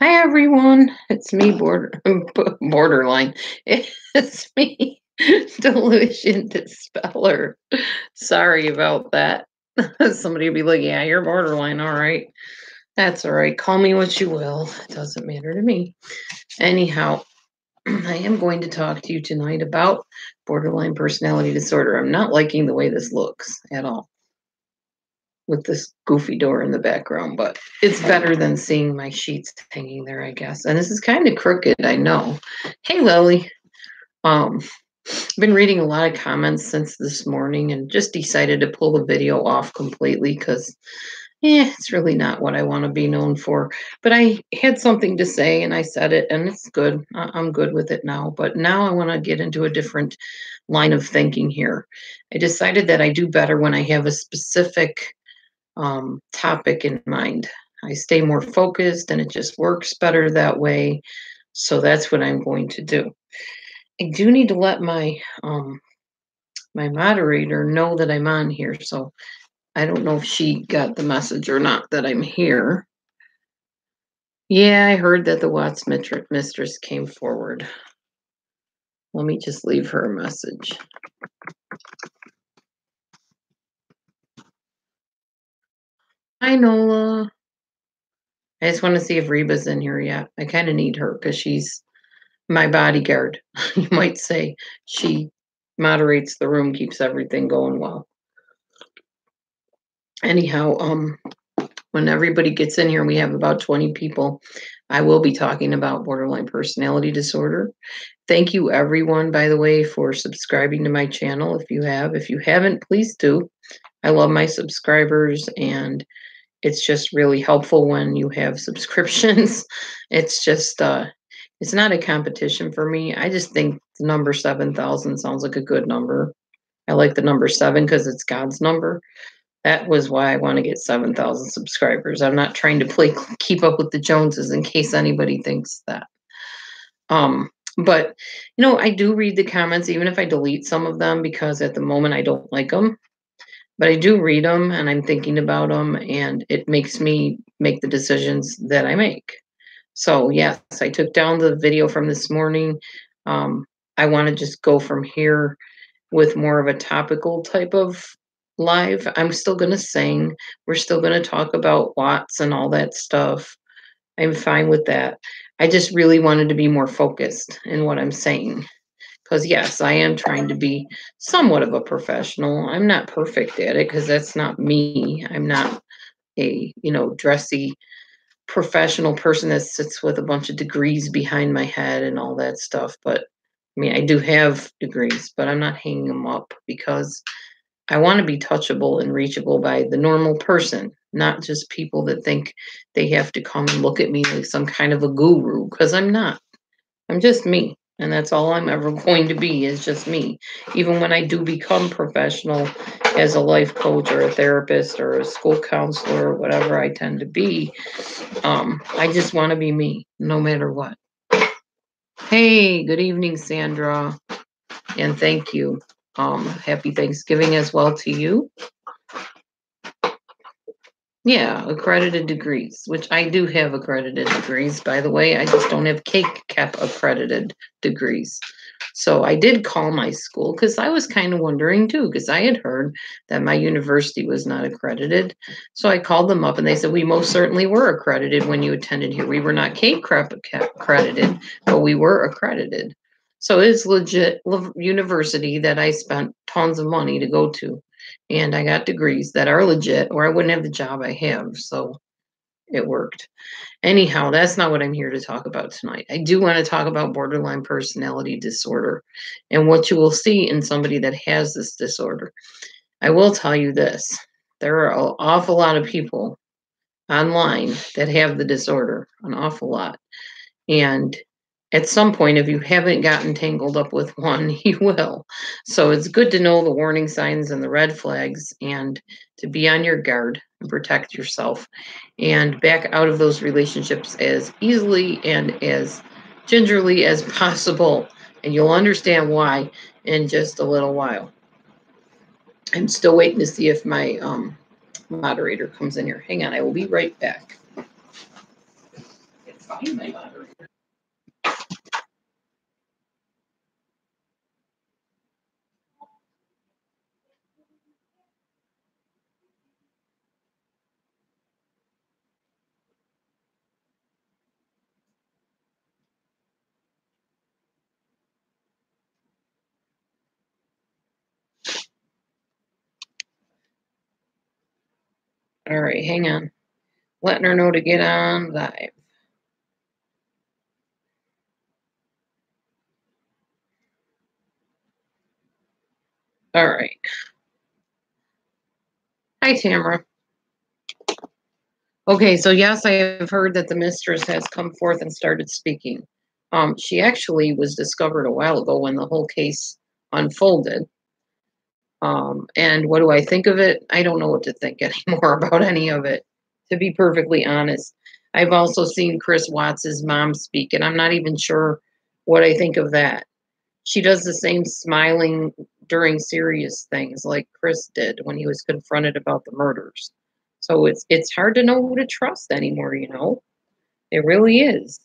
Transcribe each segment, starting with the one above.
Hi everyone, it's me, borderline. It's me, Delusion Dispeller. Sorry about that. Somebody will be like, "Yeah, you're borderline, all right." That's all right. Call me what you will. It doesn't matter to me. Anyhow, I am going to talk to you tonight about borderline personality disorder. I'm not liking the way this looks at all with this goofy door in the background, but it's better than seeing my sheets hanging there, I guess. And this is kind of crooked, I know. Hey, Lily. I've been reading a lot of comments since this morning and just decided to pull the video off completely because it's really not what I want to be known for. But I had something to say and I said it, and it's good. I'm good with it now. But now I want to get into a different line of thinking here. I decided that I do better when I have a specific topic in mind. I stay more focused and it just works better that way. So that's what I'm going to do. I do need to let my moderator know that I'm on here. So I don't know if she got the message or not that I'm here. Yeah, I heard that the Watts mistress came forward. Let me just leave her a message. Hi, Nola. I just want to see if Reba's in here yet. I kind of need her because she's my bodyguard. You might say she moderates the room, keeps everything going well. Anyhow, when everybody gets in here, we have about 20 people. I will be talking about borderline personality disorder. Thank you, everyone, by the way, for subscribing to my channel. If you have, if you haven't, please do. I love my subscribers, and it's just really helpful when you have subscriptions. It's just, it's not a competition for me. I just think the number 7,000 sounds like a good number. I like the number 7 because it's God's number. That was why I want to get 7,000 subscribers. I'm not trying to keep up with the Joneses in case anybody thinks that. But I do read the comments, even if I delete some of them because at the moment I don't like them. But I do read them and I'm thinking about them, and it makes me make the decisions that I make. So yes, I took down the video from this morning. I want to just go from here with more of a topical type of live. I'm still going to sing. We're still going to talk about Watts and all that stuff. I'm fine with that. I just really wanted to be more focused in what I'm saying. Because, yes, I am trying to be somewhat of a professional. I'm not perfect at it because that's not me. I'm not a, dressy professional person that sits with a bunch of degrees behind my head and all that stuff. But I mean, I do have degrees, but I'm not hanging them up because I want to be touchable and reachable by the normal person, not just people that think they have to come and look at me like some kind of a guru, because I'm not. I'm just me. And that's all I'm ever going to be is just me. Even when I do become professional as a life coach or a therapist or a school counselor or whatever I tend to be, I just want to be me no matter what. Hey, good evening, Sandra. And thank you. Happy Thanksgiving as well to you. Yeah, accredited degrees, which I do have accredited degrees, by the way. I just don't have CAPE accredited degrees. So I did call my school because I was kind of wondering too, because I had heard that my university was not accredited. So I called them up and they said, we most certainly were accredited when you attended here. We were not CAPE accredited, but we were accredited. So it's legit university that I spent tons of money to go to. And I got degrees that are legit, or I wouldn't have the job I have. So it worked. Anyhow, that's not what I'm here to talk about tonight. I do want to talk about borderline personality disorder and what you will see in somebody that has this disorder. I will tell you this. There are an awful lot of people online that have the disorder, an awful lot. And at some point, if you haven't gotten tangled up with one, you will. So it's good to know the warning signs and the red flags and to be on your guard and protect yourself and back out of those relationships as easily and as gingerly as possible. And you'll understand why in just a little while. I'm still waiting to see if my moderator comes in here. Hang on, I will be right back. All right, hang on. Letting her know to get on live. All right. Hi, Tamara. Okay, so yes, I have heard that the mistress has come forth and started speaking. She actually was discovered a while ago when the whole case unfolded. And what do I think of it? I don't know what to think anymore about any of it, to be perfectly honest. I've also seen Chris Watts's mom speak, and I'm not even sure what I think of that. She does the same smiling during serious things like Chris did when he was confronted about the murders. So it's hard to know who to trust anymore, you know? It really is.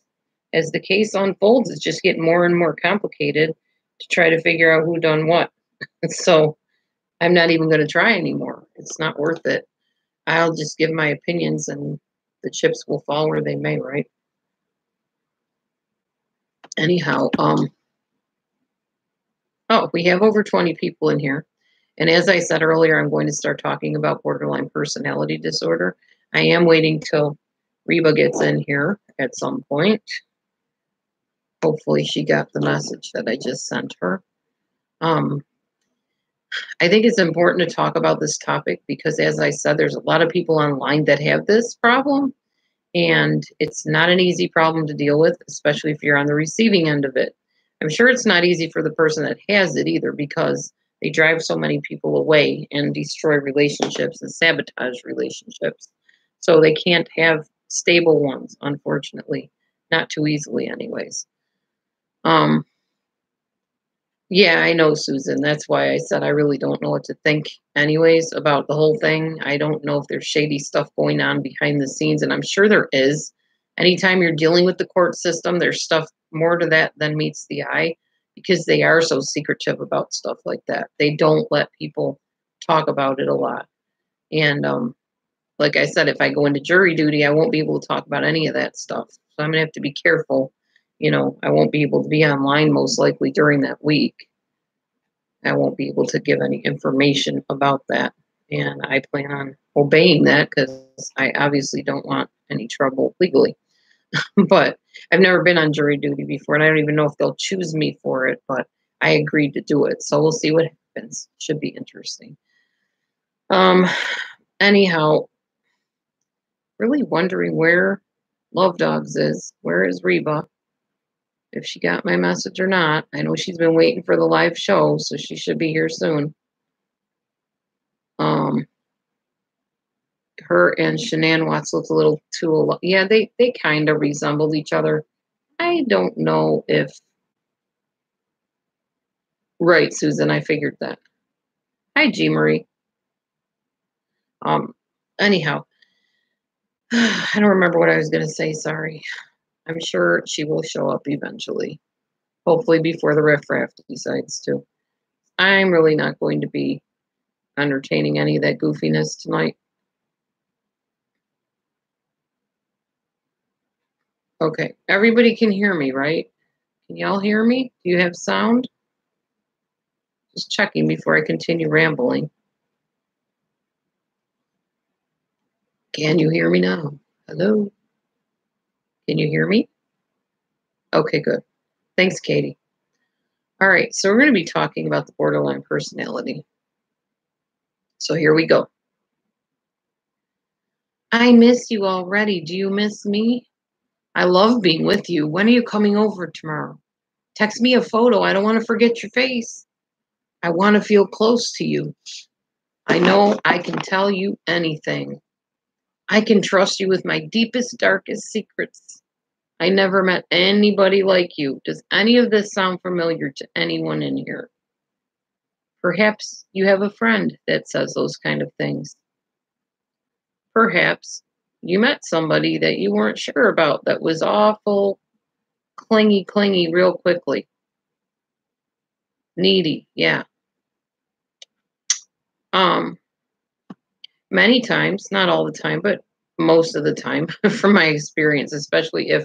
As the case unfolds, it's just getting more and more complicated to try to figure out who done what. So I'm not even going to try anymore. It's not worth it. I'll just give my opinions and the chips will fall where they may, right? Anyhow, oh, we have over 20 people in here. And as I said earlier, I'm going to start talking about borderline personality disorder. I am waiting till Reba gets in here at some point. Hopefully she got the message that I just sent her. I think it's important to talk about this topic because, as I said, there's a lot of people online that have this problem, and it's not an easy problem to deal with, especially if you're on the receiving end of it. I'm sure it's not easy for the person that has it either because they drive so many people away and destroy relationships and sabotage relationships. So they can't have stable ones, unfortunately, not too easily, anyways. Yeah, I know, Susan. That's why I said I really don't know what to think, anyways, about the whole thing. I don't know if there's shady stuff going on behind the scenes, and I'm sure there is. Anytime you're dealing with the court system, there's stuff more to that than meets the eye because they are so secretive about stuff like that. They don't let people talk about it a lot. And like I said, if I go into jury duty, I won't be able to talk about any of that stuff. So I'm going to have to be careful. You know, I won't be able to be online most likely during that week. I won't be able to give any information about that. And I plan on obeying that because I obviously don't want any trouble legally. But I've never been on jury duty before, and I don't even know if they'll choose me for it, but I agreed to do it. So we'll see what happens. Should be interesting. Anyhow, really wondering where Love Dogs is. Where is Reba? If she got my message or not. I know she's been waiting for the live show, so she should be here soon. Her and Shanann Watts look a little too alike. Yeah, they kind of resembled each other. I don't know if... Right, Susan, I figured that. Hi, G. Marie. Anyhow, I don't remember what I was going to say. Sorry. I'm sure she will show up eventually. Hopefully before the riffraff decides to. I'm really not going to be entertaining any of that goofiness tonight. Okay, everybody can hear me, right? Can y'all hear me? Do you have sound? Just checking before I continue rambling. Can you hear me now? Hello? Can you hear me? Okay, good. Thanks, Katie. All right, so we're going to be talking about the borderline personality. So here we go. I miss you already. Do you miss me? I love being with you. When are you coming over tomorrow? Text me a photo. I don't want to forget your face. I want to feel close to you. I know I can tell you anything. I can trust you with my deepest, darkest secrets. I never met anybody like you. Does any of this sound familiar to anyone in here? Perhaps you have a friend that says those kind of things. Perhaps You met somebody that you weren't sure about that was awful clingy real quickly. Needy, yeah. Um, Many times, not all the time, but most of the time, from my experience, especially if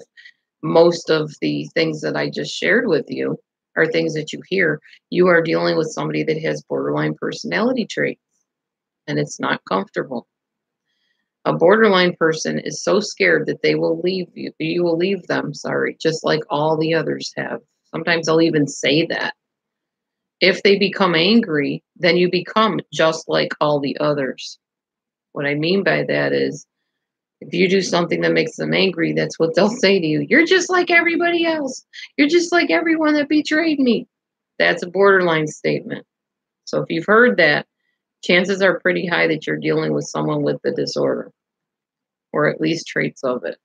most of the things that I just shared with you are things that you hear, you are dealing with somebody that has borderline personality traits, and it's not comfortable. A borderline person is so scared that they will leave you. You will leave them, sorry, just like all the others have. Sometimes they'll even say that. If they become angry, then you become just like all the others. What I mean by that is, if you do something that makes them angry, that's what they'll say to you. You're just like everybody else. You're just like everyone that betrayed me. That's a borderline statement. So if you've heard that, chances are pretty high that you're dealing with someone with the disorder, or at least traits of it.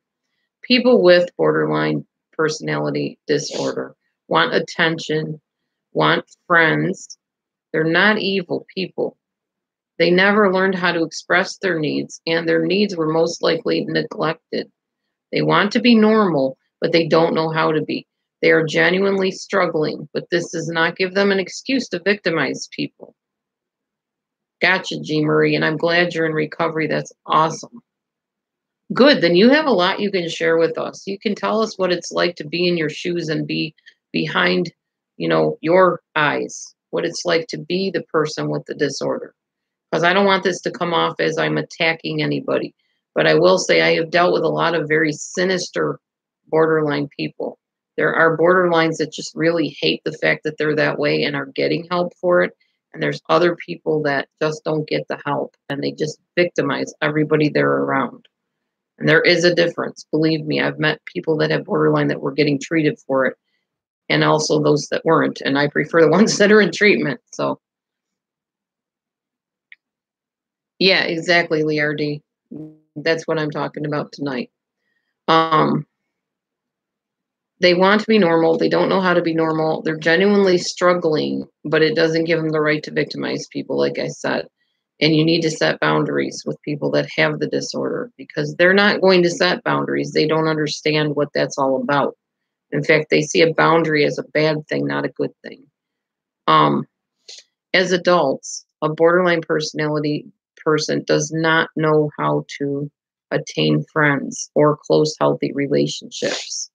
People with borderline personality disorder want attention, want friends. They're not evil people. They never learned how to express their needs, and their needs were most likely neglected. They want to be normal, but they don't know how to be. They are genuinely struggling, but this does not give them an excuse to victimize people. Gotcha, G. Marie, and I'm glad you're in recovery. That's awesome. Good, then you have a lot you can share with us. You can tell us what it's like to be in your shoes and be behind, your eyes, what it's like to be the person with the disorder. Because I don't want this to come off as I'm attacking anybody. But I will say I have dealt with a lot of very sinister borderline people. There are borderlines that just really hate the fact that they're that way and are getting help for it. And there's other people that just don't get the help and they just victimize everybody they're around. And there is a difference. Believe me, I've met people that have borderline that were getting treated for it and also those that weren't. And I prefer the ones that are in treatment. So, yeah, exactly, Liardi. That's what I'm talking about tonight. Um, they want to be normal. They don't know how to be normal. They're genuinely struggling, but it doesn't give them the right to victimize people, like I said. And you need to set boundaries with people that have the disorder because they're not going to set boundaries. They don't understand what that's all about. In fact, they see a boundary as a bad thing, not a good thing. Um, as adults, a borderline personality person does not know how to attain friends or close, healthy relationships.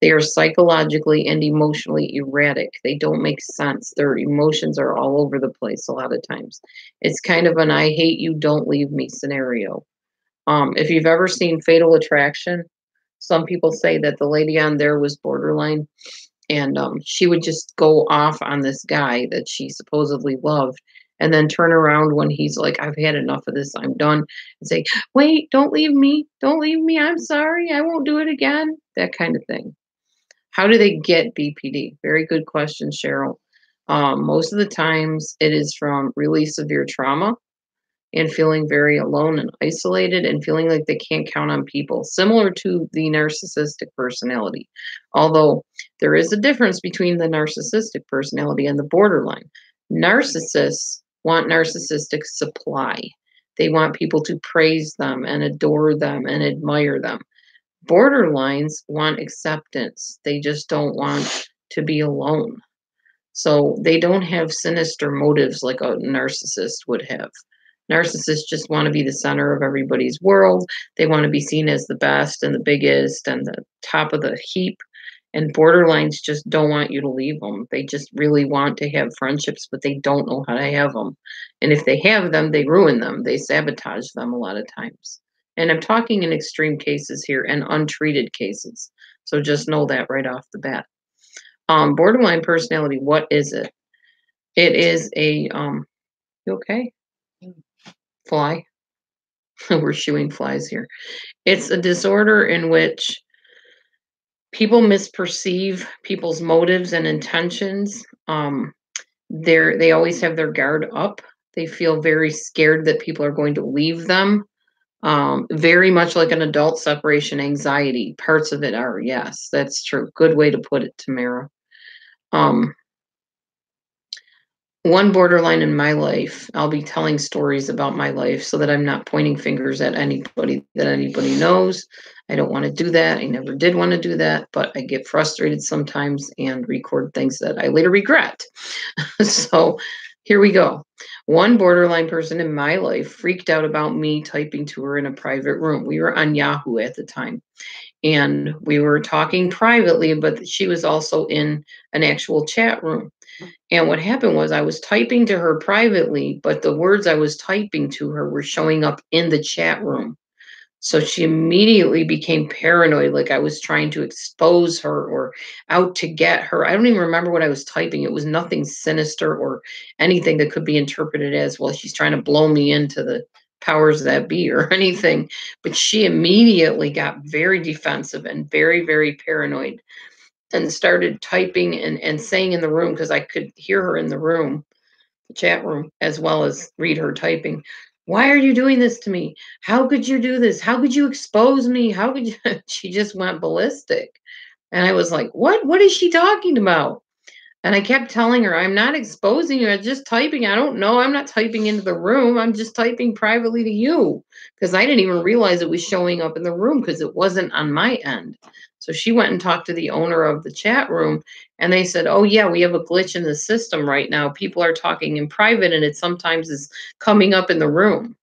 They are psychologically and emotionally erratic. They don't make sense. Their emotions are all over the place a lot of times. It's kind of an I hate you, don't leave me scenario. If you've ever seen Fatal Attraction, some people say that the lady on there was borderline and she would just go off on this guy that she supposedly loved and then turn around when he's like, I've had enough of this, I'm done, and say, wait, don't leave me, I'm sorry, I won't do it again, that kind of thing. How do they get BPD? Very good question, Cheryl. Most of the times it is from really severe trauma and feeling very alone and isolated and feeling like they can't count on people, similar to the narcissistic personality. Although there is a difference between the narcissistic personality and the borderline. Narcissists want narcissistic supply. They want people to praise them and adore them and admire them. Borderlines want acceptance. They just don't want to be alone. So they don't have sinister motives like a narcissist would have. Narcissists just want to be the center of everybody's world. They want to be seen as the best and the biggest and the top of the heap. And borderlines just don't want you to leave them. They just really want to have friendships, but they don't know how to have them. And if they have them, they ruin them. They sabotage them a lot of times. And I'm talking in extreme cases here and untreated cases. So just know that right off the bat. Borderline personality, what is it? It is a you okay? Fly. We're shooing flies here. It's a disorder in which people misperceive people's motives and intentions. They always have their guard up. They feel very scared that people are going to leave them. Very much like an adult separation anxiety. Parts of it are, yes, that's true. Good way to put it, Tamara. Um, One borderline in my life, I'll be telling stories about my life so that I'm not pointing fingers at anybody that anybody knows. I don't want to do that. I never did want to do that, but I get frustrated sometimes and record things that I later regret. So here we go. One borderline person in my life freaked out about me typing to her in a private room. We were on Yahoo at the time, and we were talking privately, but she was also in an actual chat room. And what happened was I was typing to her privately, but the words I was typing to her were showing up in the chat room. So she immediately became paranoid, like I was trying to expose her or out to get her. I don't even remember what I was typing. It was nothing sinister or anything that could be interpreted as, well, she's trying to blow me into the powers that be or anything. But she immediately got very defensive and very, very paranoid and started typing and saying in the room, because I could hear her in the room, the chat room, as well as read her typing. Why are you doing this to me? How could you do this? How could you expose me? How could you? She just went ballistic. And I was like, what? What is she talking about? And I kept telling her, I'm not exposing you. I'm just typing. I don't know. I'm not typing into the room. I'm just typing privately to you. Because I didn't even realize it was showing up in the room because it wasn't on my end. So she went and talked to the owner of the chat room. And they said, oh, yeah, we have a glitch in the system right now. People are talking in private and it sometimes is coming up in the room.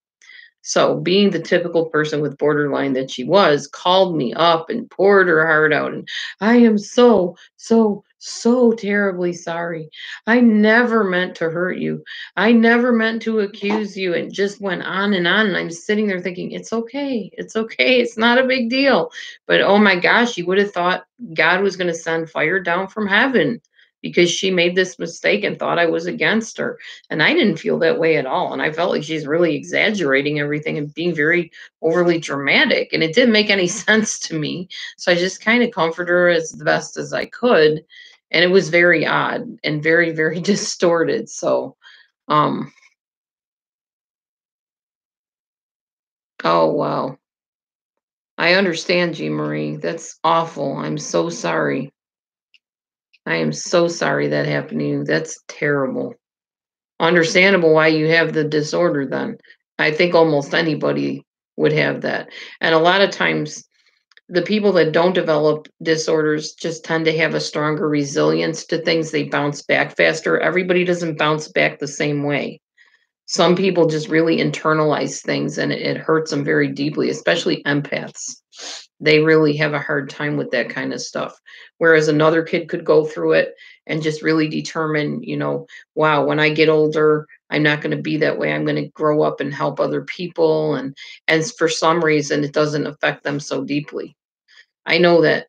So, being the typical person with borderline that she was, called me up and poured her heart out. And I am so, so, so terribly sorry. I never meant to hurt you. I never meant to accuse you. And just went on and on. And I'm sitting there thinking, it's okay. It's okay. It's not a big deal. But oh my gosh, you would have thought God was going to send fire down from heaven because she made this mistake and thought I was against her. And I didn't feel that way at all. And I felt like she's really exaggerating everything and being very overly dramatic. And it didn't make any sense to me. So I just kind of comforted her as the best as I could. And it was very odd and very, very distorted. So, um, oh, wow. I understand, Jean Marie. That's awful. I'm so sorry. I am so sorry that happened to you. That's terrible. Understandable why you have the disorder then. I think almost anybody would have that. And a lot of times, the people that don't develop disorders just tend to have a stronger resilience to things. They bounce back faster. Everybody doesn't bounce back the same way. Some people just really internalize things and it hurts them very deeply, especially empaths. They really have a hard time with that kind of stuff. Whereas another kid could go through it and just really determine, wow, when I get older, I'm not going to be that way. I'm going to grow up and help other people. And for some reason, it doesn't affect them so deeply. I know that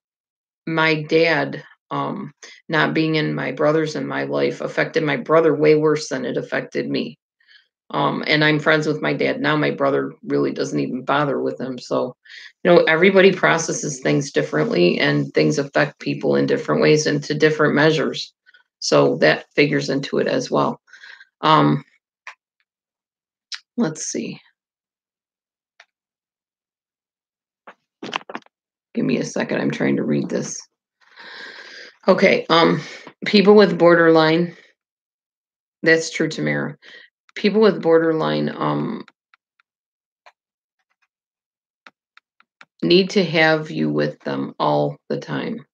my dad, not being in my brothers in my life, affected my brother way worse than it affected me. And I'm friends with my dad now. My brother really doesn't even bother with him. So, everybody processes things differently and things affect people in different ways and to different measures. So that figures into it as well. Um, let's see. Give me a second. I'm trying to read this. Okay. People with borderline. That's true, Tamara. People with borderline need to have you with them all the time.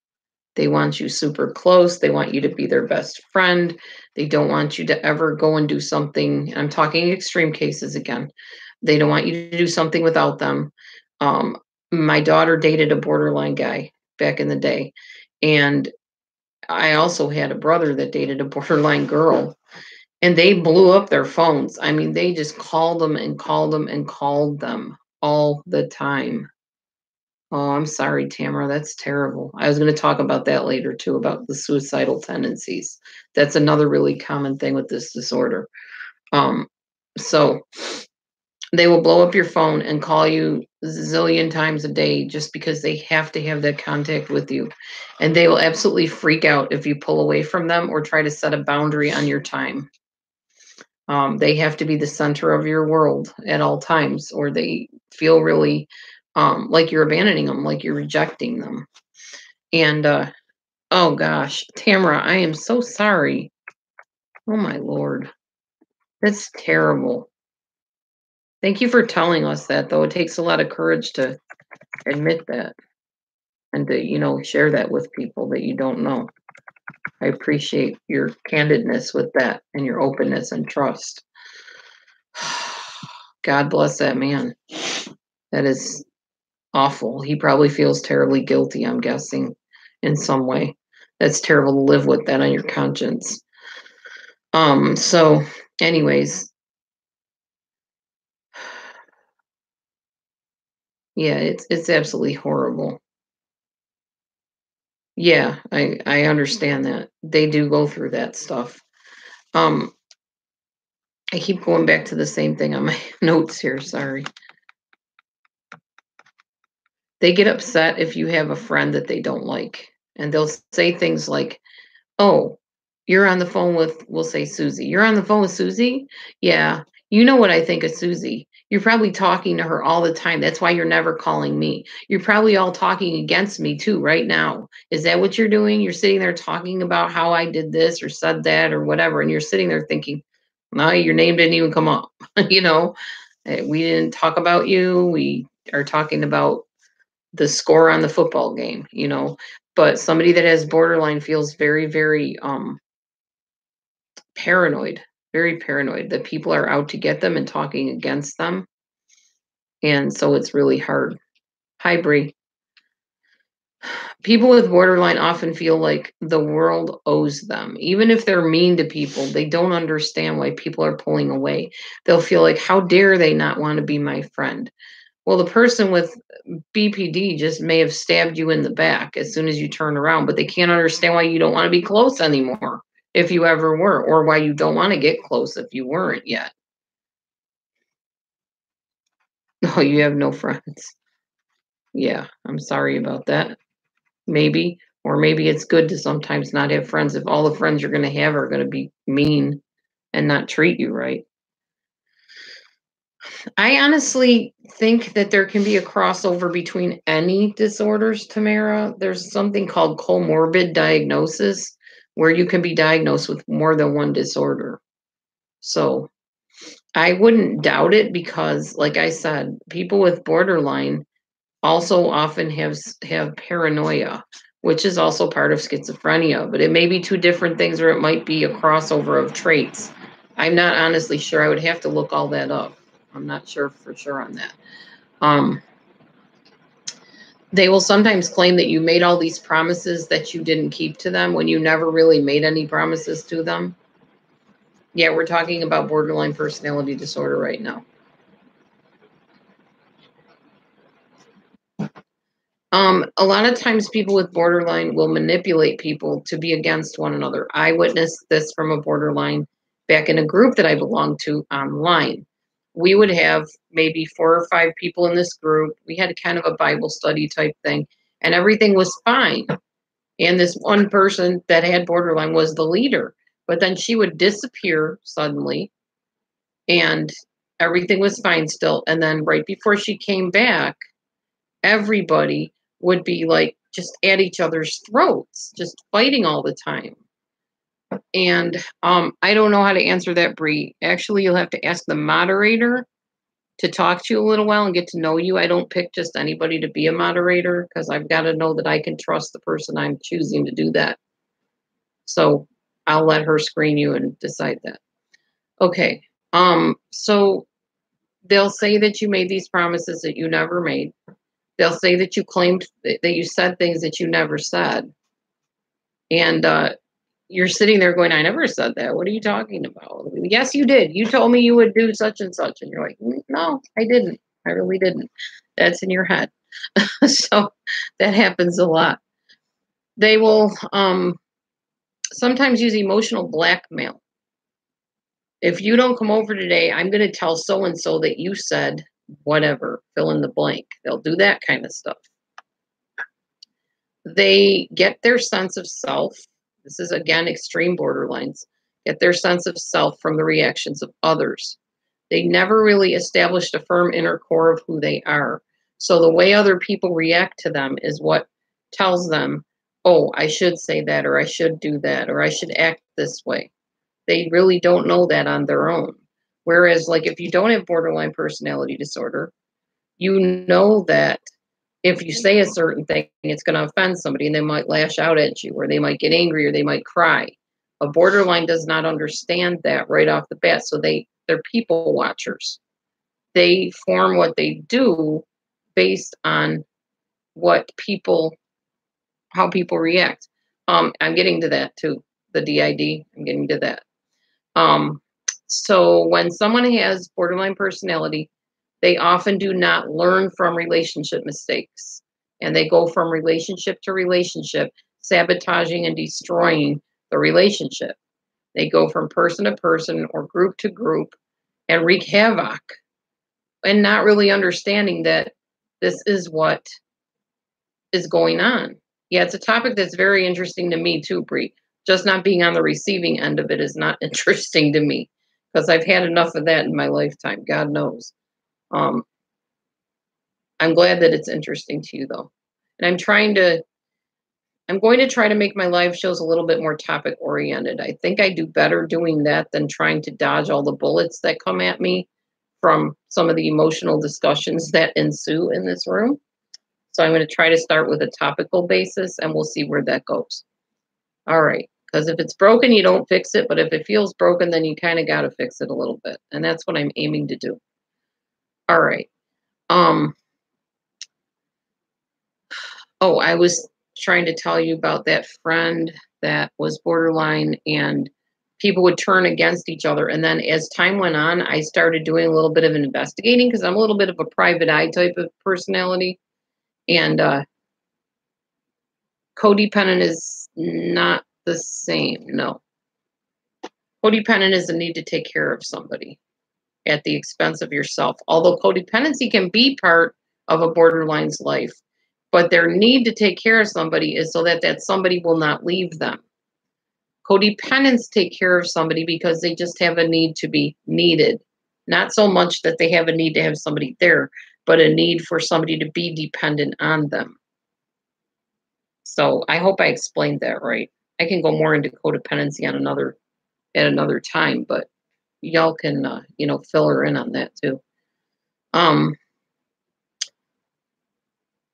They want you super close. They want you to be their best friend. They don't want you to ever go and do something. I'm talking extreme cases again. They don't want you to do something without them. Um, my daughter dated a borderline guy back in the day. And I also had a brother that dated a borderline girl. And they blew up their phones. I mean, they just called them and called them and called them all the time. Oh, I'm sorry, Tamara. That's terrible. I was going to talk about that later too, about the suicidal tendencies. That's another really common thing with this disorder. Um, so they will blow up your phone and call you zillion times a day just because they have to have that contact with you. And they will absolutely freak out if you pull away from them or try to set a boundary on your time. They have to be the center of your world at all times, or they feel really like you're abandoning them, like you're rejecting them. And oh gosh, Tamara, I am so sorry. Oh my Lord. That's terrible. Thank you for telling us that, though. It takes a lot of courage to admit that and to, share that with people that you don't know. I appreciate your candidness with that and your openness and trust. God bless that man. That is awful. He probably feels terribly guilty, I'm guessing, in some way. That's terrible to live with that on your conscience. So anyways, yeah, it's absolutely horrible. Yeah, I understand that. They do go through that stuff. Um, I keep going back to the same thing on my notes here, sorry. They get upset if you have a friend that they don't like, and they'll say things like, "Oh, you're on the phone with," we'll say, "Susie. You're on the phone with Susie? Yeah. You know what I think of Susie. You're probably talking to her all the time. That's why you're never calling me. You're probably all talking against me too right now. Is that what you're doing? You're sitting there talking about how I did this or said that or whatever, and you're sitting there thinking, no, your name didn't even come up. We didn't talk about you. We are talking about the score on the football game. But somebody that has borderline feels very, very paranoid, very paranoid that people are out to get them and talking against them. And so it's really hard. Hi, Bree. People with borderline often feel like the world owes them. Even if they're mean to people, they don't understand why people are pulling away. They'll feel like, how dare they not want to be my friend? Well, the person with BPD just may have stabbed you in the back as soon as you turn around, but they can't understand why you don't want to be close anymore if you ever were, or why you don't want to get close if you weren't yet. No, you have no friends. Yeah, I'm sorry about that. Maybe, or maybe it's good to sometimes not have friends if all the friends you're going to have are going to be mean and not treat you right. I honestly think that there can be a crossover between any disorders, Tamara. There's something called comorbid diagnosis where you can be diagnosed with more than one disorder. So I wouldn't doubt it because, like I said, people with borderline also often have paranoia, which is also part of schizophrenia, but it may be two different things or it might be a crossover of traits. I'm not honestly sure. I would have to look all that up. I'm not sure for sure on that. Um, they will sometimes claim that you made all these promises that you didn't keep to them when you never really made any promises to them. Yeah, we're talking about borderline personality disorder right now. A lot of times people with borderline will manipulate people to be against one another. I witnessed this from a borderline back in a group that I belonged to online. We would have maybe 4 or 5 people in this group. We had kind of a Bible study type thing, and everything was fine. And this one person that had borderline was the leader, but then she would disappear suddenly, and everything was fine still. And then right before she came back, everybody would be like just at each other's throats, just fighting all the time. And I don't know how to answer that, Bree. Actually, you'll have to ask the moderator to talk to you a little while and get to know you. I don't pick just anybody to be a moderator because I've got to know that I can trust the person I'm choosing to do that. So I'll let her screen you and decide that. Okay. So they'll say that you made these promises that you never made. They'll say that you claimed that you said things that you never said. And you're sitting there going, I never said that. What are you talking about? Yes, you did. You told me you would do such and such. And you're like, no, I didn't. I really didn't. That's in your head. So that happens a lot. They will sometimes use emotional blackmail. If you don't come over today, I'm going to tell so and so that you said whatever, fill in the blank. They'll do that kind of stuff. They get their sense of self. This is, again, extreme borderlines. Get their sense of self from the reactions of others. They never really established a firm inner core of who they are. So the way other people react to them is what tells them, oh, I should say that, or I should do that, or I should act this way. They really don't know that on their own. Whereas, like, if you don't have borderline personality disorder, you know that if you say a certain thing, it's going to offend somebody and they might lash out at you or they might get angry or they might cry. A borderline does not understand that right off the bat. So they're people watchers. They form what they do based on what people, how people react. I'm getting to that too. The DID, I'm getting to that. Um, so when someone has borderline personality, they often do not learn from relationship mistakes. And they go from relationship to relationship, sabotaging and destroying the relationship. They go from person to person or group to group and wreak havoc and not really understanding that this is what is going on. Yeah, it's a topic that's very interesting to me too, Bree. Just not being on the receiving end of it is not interesting to me because I've had enough of that in my lifetime. God knows. Um, I'm glad that it's interesting to you though. And I'm going to try to make my live shows a little bit more topic oriented. I think I do better doing that than trying to dodge all the bullets that come at me from some of the emotional discussions that ensue in this room. So I'm going to try to start with a topical basis and we'll see where that goes. All right. Because if it's broken, you don't fix it. But if it feels broken, then you kind of got to fix it a little bit. And that's what I'm aiming to do. All right. Oh, I was trying to tell you about that friend that was borderline and people would turn against each other. And then as time went on, I started doing a little bit of investigating because I'm a little bit of a private eye type of personality. And codependent is not the same. No. Codependent is the need to take care of somebody at the expense of yourself. Although codependency can be part of a borderline's life, but their need to take care of somebody is so that that somebody will not leave them. Codependents take care of somebody because they just have a need to be needed. Not so much that they have a need to have somebody there, but a need for somebody to be dependent on them. So I hope I explained that right. I can go more into codependency at another time, but y'all can fill her in on that too.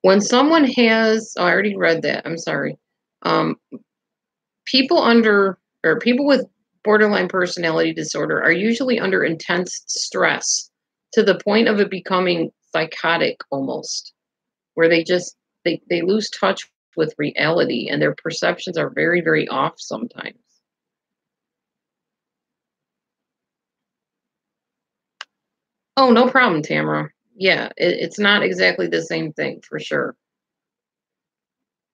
When someone has, I already read that. I'm sorry. People with borderline personality disorder are usually under intense stress to the point of it becoming psychotic almost, where they lose touch with reality and their perceptions are very, very off sometimes. Oh, no problem, Tamara. Yeah, it's not exactly the same thing for sure.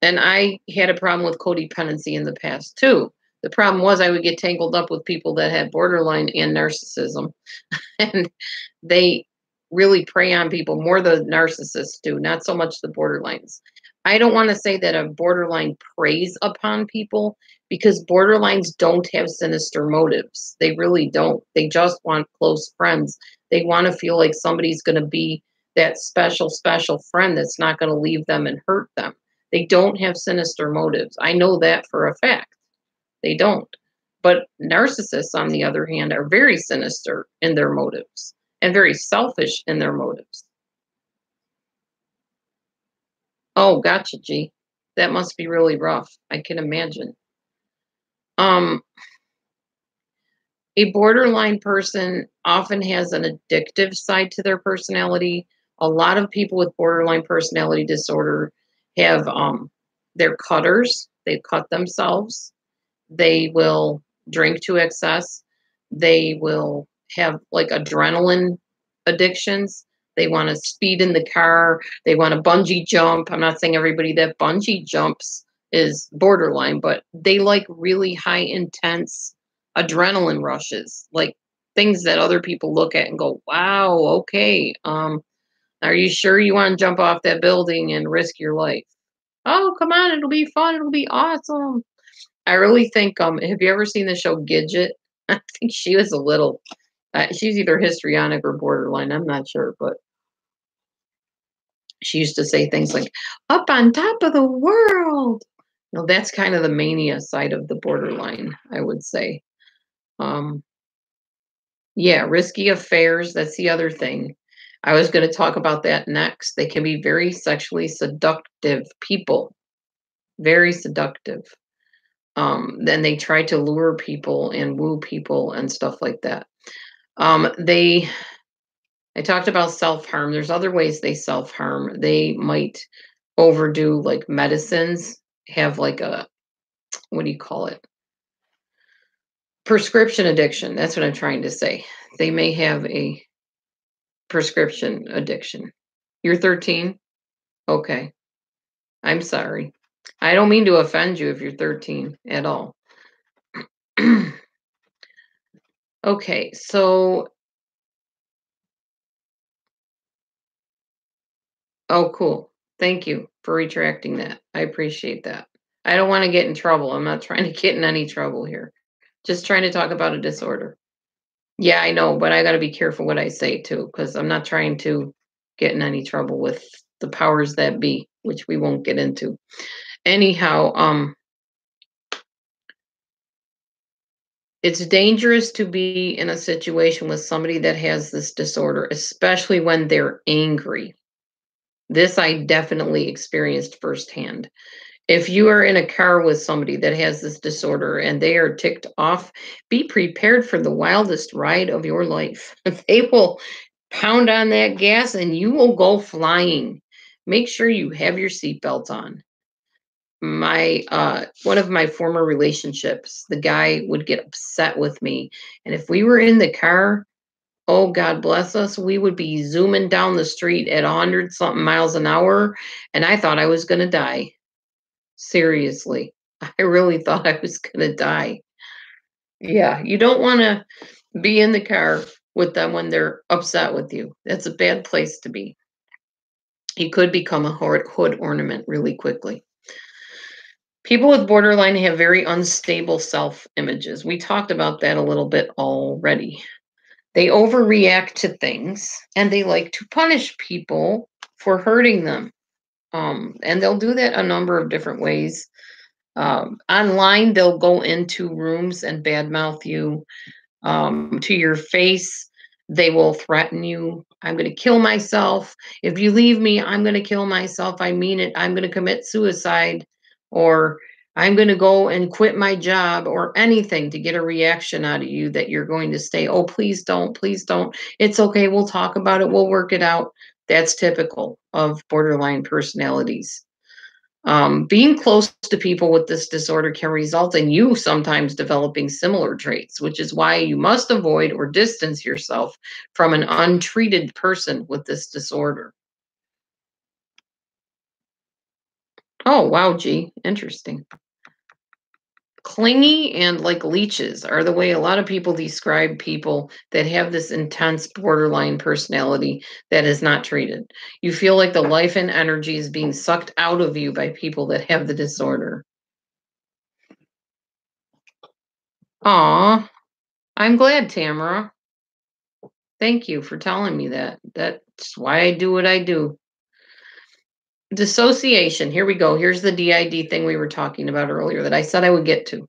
And I had a problem with codependency in the past too. The problem was I would get tangled up with people that had borderline and narcissism. And they really prey on people more the narcissists do, not so much the borderlines. I don't want to say that a borderline preys upon people because borderlines don't have sinister motives. They really don't. They just want close friends. They want to feel like somebody's going to be that special, special friend that's not going to leave them and hurt them. They don't have sinister motives. I know that for a fact. They don't. But narcissists, on the other hand, are very sinister in their motives and very selfish in their motives. Oh, gotcha, G. That must be really rough. I can imagine. A borderline person often has an addictive side to their personality. A lot of people with borderline personality disorder have they're cutters. They cut themselves. They will drink to excess. They will have like adrenaline addictions. They want to speed in the car. They want to bungee jump. I'm not saying everybody that bungee jumps is borderline, but they like really high intense adrenaline rushes, like things that other people look at and go, wow, okay. Are you sure you want to jump off that building and risk your life? Oh, come on, it'll be fun. It'll be awesome. I really think, have you ever seen the show Gidget? I think she was a little, she's either histrionic or borderline. I'm not sure, but she used to say things like, up on top of the world. That's kind of the mania side of the borderline, I would say. Um, yeah, risky affairs, that's the other thing. I was going to talk about that next. They can be very sexually seductive people, very seductive. Then they try to lure people and woo people and stuff like that. They I talked about self-harm. There's other ways they self-harm. They might overdo like medicines, have like a, what do you call it? Prescription addiction. That's what I'm trying to say. They may have a prescription addiction. You're 13? Okay. I'm sorry. I don't mean to offend you if you're 13 at all. Okay, so oh, cool. Thank you for retracting that. I appreciate that. I don't want to get in trouble. I'm not trying to get in any trouble here. Just trying to talk about a disorder. Yeah, I know, but I got to be careful what I say too, because I'm not trying to get in any trouble with the powers that be, which we won't get into. Anyhow, it's dangerous to be in a situation with somebody that has this disorder, especially when they're angry. This I definitely experienced firsthand. If you are in a car with somebody that has this disorder and they are ticked off, be prepared for the wildest ride of your life. They will pound on that gas and you will go flying. Make sure you have your seatbelt on. My one of my former relationships, the guy would get upset with me. And if we were in the car, oh God bless us, we would be zooming down the street at 100 something miles an hour. And I thought I was gonna die. Seriously. I really thought I was gonna die. Yeah, you don't wanna be in the car with them when they're upset with you. That's a bad place to be. You could become a hood ornament really quickly. People with borderline have very unstable self images. We talked about that a little bit already. They overreact to things and they like to punish people for hurting them. And they'll do that a number of different ways. Online, they'll go into rooms and badmouth you to your face. They will threaten you. I'm going to kill myself. If you leave me, I'm going to kill myself. I mean it. I'm going to commit suicide, or I'm going to go and quit my job, or anything to get a reaction out of you that you're going to stay. Oh, please don't. Please don't. It's okay. We'll talk about it. We'll work it out. That's typical of borderline personalities. Being close to people with this disorder can result in you sometimes developing similar traits, which is why you must avoid or distance yourself from an untreated person with this disorder. Oh, wow, gee, interesting. Clingy and like leeches are the way a lot of people describe people that have this intense borderline personality that is not treated. You feel like the life and energy is being sucked out of you by people that have the disorder. Aw, I'm glad, Tamara. Thank you for telling me that. That's why I do what I do. Dissociation. Here we go. Here's the DID thing we were talking about earlier that I said I would get to.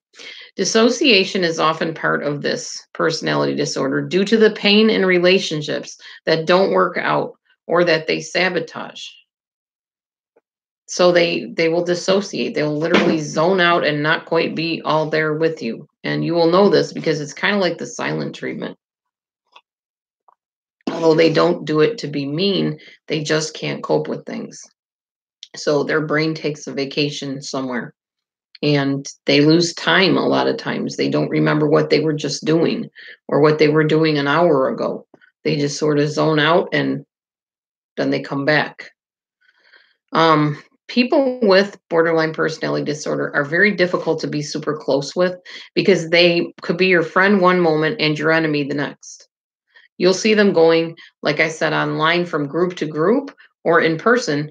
Dissociation is often part of this personality disorder due to the pain in relationships that don't work out or that they sabotage. So they will dissociate. They will literally zone out and not quite be all there with you. And you will know this because it's kind of like the silent treatment. Although they don't do it to be mean, they just can't cope with things. So their brain takes a vacation somewhere and they lose time a lot of times. They don't remember what they were just doing or what they were doing an hour ago. They just sort of zone out and then they come back. People with borderline personality disorder are very difficult to be super close with because they could be your friend one moment and your enemy the next. You'll see them going, like I said, online from group to group or in person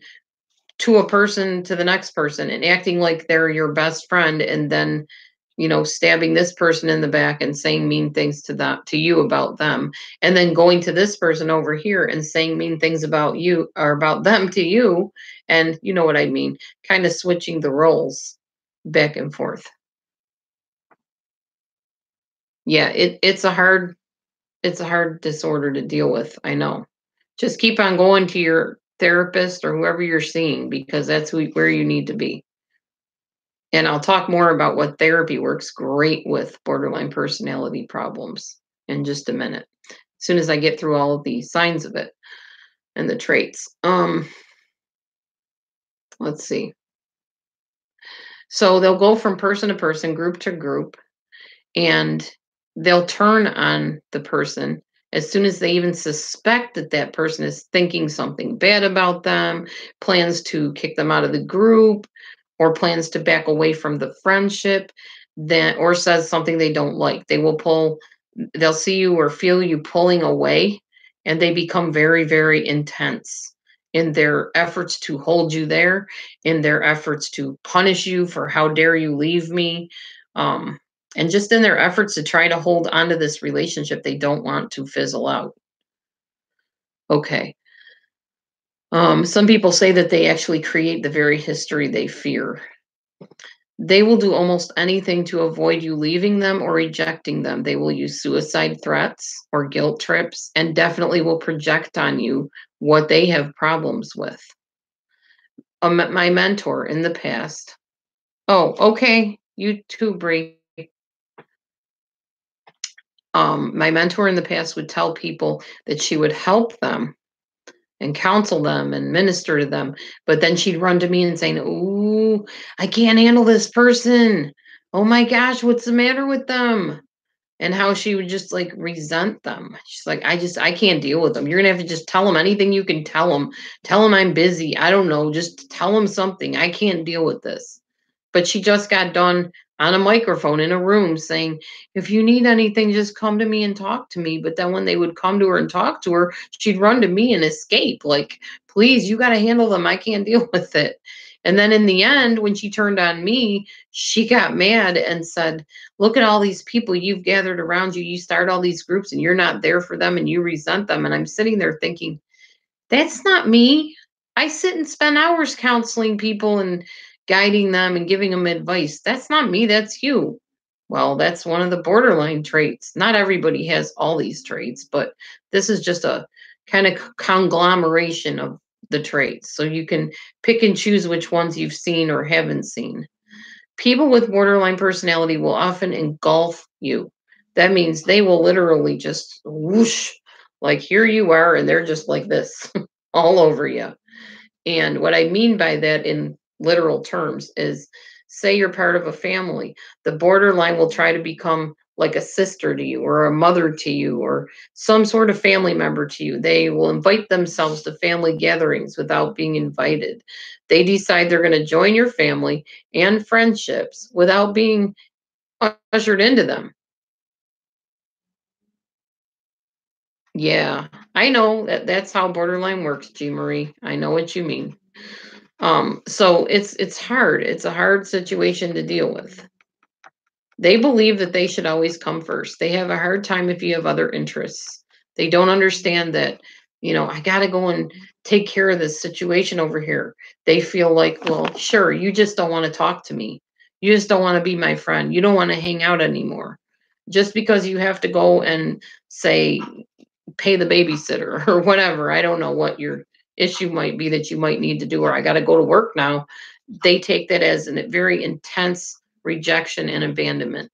to a person to the next person and acting like they're your best friend and then, stabbing this person in the back and saying mean things to you about them, and then going to this person over here and saying mean things about you or about them to you, and you know what I mean, kind of switching the roles back and forth. Yeah, it's a hard disorder to deal with. I know. Just keep on going to your therapist or whoever you're seeing because that's where you need to be. And I'll talk more about what therapy works great with borderline personality problems in just a minute. As soon as I get through all of the signs of it and the traits. Let's see. So they'll go from person to person, group to group, and they'll turn on the person as soon as they even suspect that that person is thinking something bad about them, plans to kick them out of the group, or plans to back away from the friendship, then or says something they don't like. They'll see you or feel you pulling away, and they become very, very intense in their efforts to hold you there, in their efforts to punish you for how dare you leave me. Um, and just in their efforts to try to hold on to this relationship they don't want to fizzle out. Okay. Some people say that they actually create the very history they fear. They will do almost anything to avoid you leaving them or rejecting them. They will use suicide threats or guilt trips and definitely will project on you what they have problems with. My mentor in the past. Oh, okay. You too, Bree. My mentor in the past would tell people that she would help them and counsel them and minister to them. But then she'd run to me and saying, "Ooh, I can't handle this person. Oh my gosh, what's the matter with them?" And how she would just like resent them. She's like, I can't deal with them. You're gonna have to just tell them anything you can tell them. Tell them I'm busy. I don't know. Just tell them something. I can't deal with this. But she just got done on a microphone in a room saying, if you need anything, just come to me and talk to me. But then when they would come to her and talk to her, she'd run to me and escape. Like, please, you got to handle them. I can't deal with it. And then in the end, when she turned on me, she got mad and said, look at all these people you've gathered around you. You start all these groups and you're not there for them and you resent them. And I'm sitting there thinking, that's not me. I sit and spend hours counseling people and guiding them and giving them advice. That's not me, that's you. Well, that's one of the borderline traits. Not everybody has all these traits, but this is just a kind of conglomeration of the traits. So you can pick and choose which ones you've seen or haven't seen. People with borderline personality will often engulf you. That means they will literally just whoosh, like here you are, and they're just like this all over you. And what I mean by that in literal terms is say you're part of a family, the borderline will try to become like a sister to you or a mother to you or some sort of family member to you. They will invite themselves to family gatherings without being invited. They decide they're going to join your family and friendships without being ushered into them. Yeah, I know that's how borderline works, G Marie. I know what you mean. So it's hard. It's a hard situation to deal with. They believe that they should always come first. They have a hard time if you have other interests. They don't understand that, I got to go and take care of this situation over here. They feel like, well, sure, you just don't want to talk to me. You just don't want to be my friend. You don't want to hang out anymore. Just because you have to go and say, pay the babysitter or whatever. I don't know what your issue might be that you might need to do, or I got to go to work now. They take that as a very intense rejection and abandonment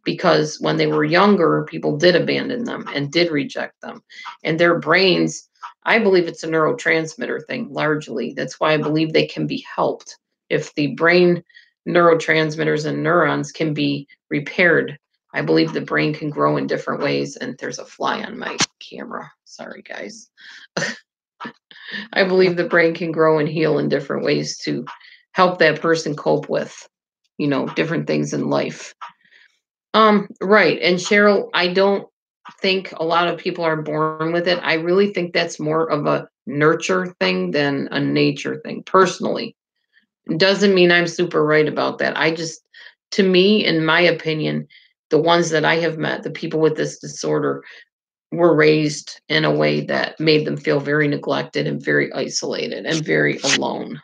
because when they were younger, people did abandon them and did reject them. And their brains, I believe it's a neurotransmitter thing largely. That's why I believe they can be helped. If the brain neurotransmitters and neurons can be repaired, I believe the brain can grow in different ways. And there's a fly on my camera. Sorry, guys. I believe the brain can grow and heal in different ways to help that person cope with, different things in life. Right. And Cheryl, I don't think a lot of people are born with it. I really think that's more of a nurture thing than a nature thing, personally. Doesn't mean I'm super right about that. To me, in my opinion, the ones that I have met, the people with this disorder, were raised in a way that made them feel very neglected and very isolated and very alone.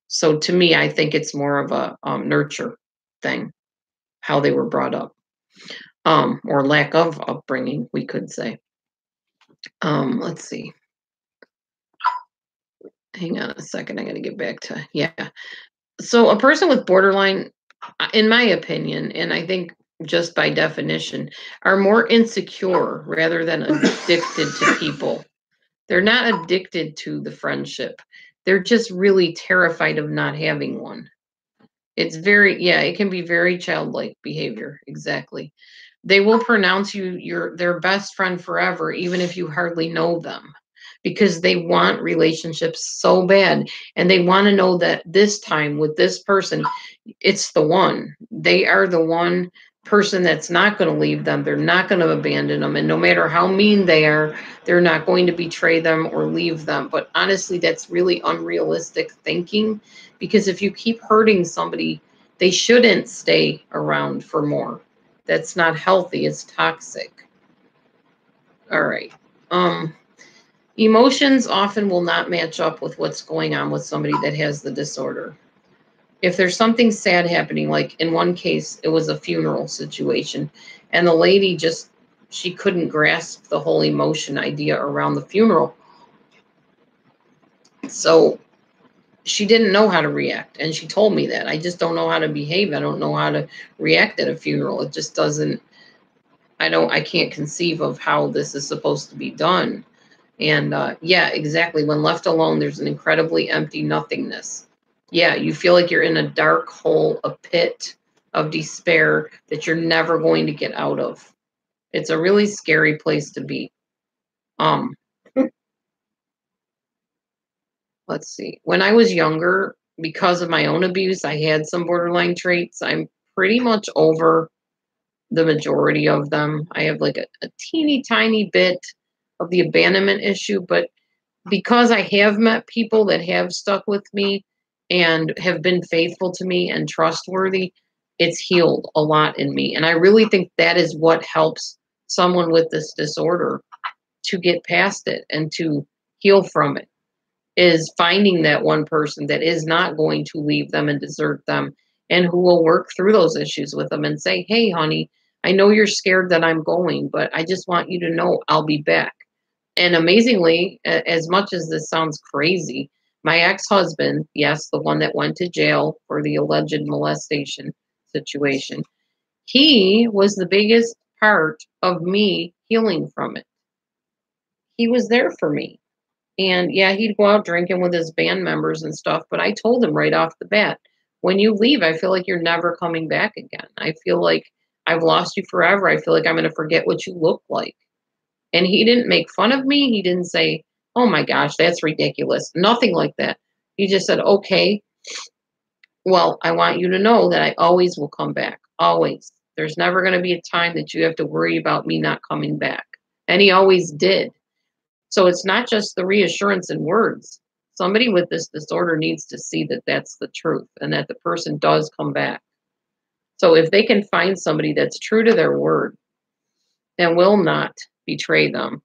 So to me, I think it's more of a nurture thing, how they were brought up. or lack of upbringing, we could say. Let's see. Hang on a second. I got to get back to, yeah. So a person with borderline, in my opinion, and I think just by definition, are more insecure rather than addicted to people. They're not addicted to the friendship. They're just really terrified of not having one. It's very, yeah, it can be very childlike behavior. Exactly. They will pronounce you their best friend forever, even if you hardly know them, because they want relationships so bad. And they want to know that this time with this person, it's the one. They are the one person that's not going to leave them. They're not going to abandon them. And no matter how mean they are, they're not going to betray them or leave them. But honestly, that's really unrealistic thinking, because if you keep hurting somebody, they shouldn't stay around for more. That's not healthy. It's toxic. All right. Emotions often will not match up with what's going on with somebody that has the disorder. If there's something sad happening, like in one case, it was a funeral situation, and the lady just, she couldn't grasp the whole emotion idea around the funeral. So she didn't know how to react. And she told me that. I just don't know how to behave. I don't know how to react at a funeral. It just doesn't, I can't conceive of how this is supposed to be done. And yeah, exactly. When left alone, there's an incredibly empty nothingness. Yeah, you feel like you're in a dark hole, a pit of despair that you're never going to get out of. It's a really scary place to be. Um, let's see. When I was younger, because of my own abuse, I had some borderline traits. I'm pretty much over the majority of them. I have like a teeny tiny bit of the abandonment issue, but because I have met people that have stuck with me and have been faithful to me and trustworthy, it's healed a lot in me. And I really think that is what helps someone with this disorder to get past it and to heal from it, is finding that one person that is not going to leave them and desert them, and who will work through those issues with them and say, hey, honey, I know you're scared that I'm going, but I just want you to know I'll be back. And amazingly, as much as this sounds crazy, my ex-husband, yes, the one that went to jail for the alleged molestation situation, he was the biggest part of me healing from it. He was there for me. And yeah, he'd go out drinking with his band members and stuff, but I told him right off the bat, when you leave, I feel like you're never coming back again. I feel like I've lost you forever. I feel like I'm going to forget what you look like. And he didn't make fun of me. He didn't say, oh my gosh, that's ridiculous. Nothing like that. He just said, okay, well, I want you to know that I always will come back. Always. There's never going to be a time that you have to worry about me not coming back. And he always did. So it's not just the reassurance in words. Somebody with this disorder needs to see that that's the truth and that the person does come back. So if they can find somebody that's true to their word and will not betray them,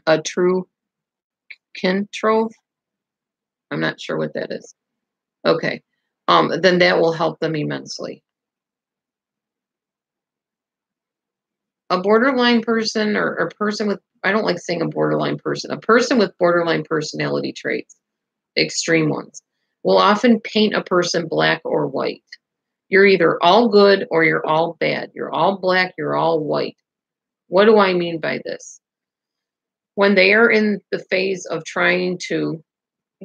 a true kintrove, I'm not sure what that is. Okay. Then that will help them immensely. A borderline person, or a person with, I don't like saying a borderline person, a person with borderline personality traits, extreme ones, will often paint a person black or white. You're either all good or you're all bad. You're all black, you're all white. What do I mean by this? When they are in the phase of trying to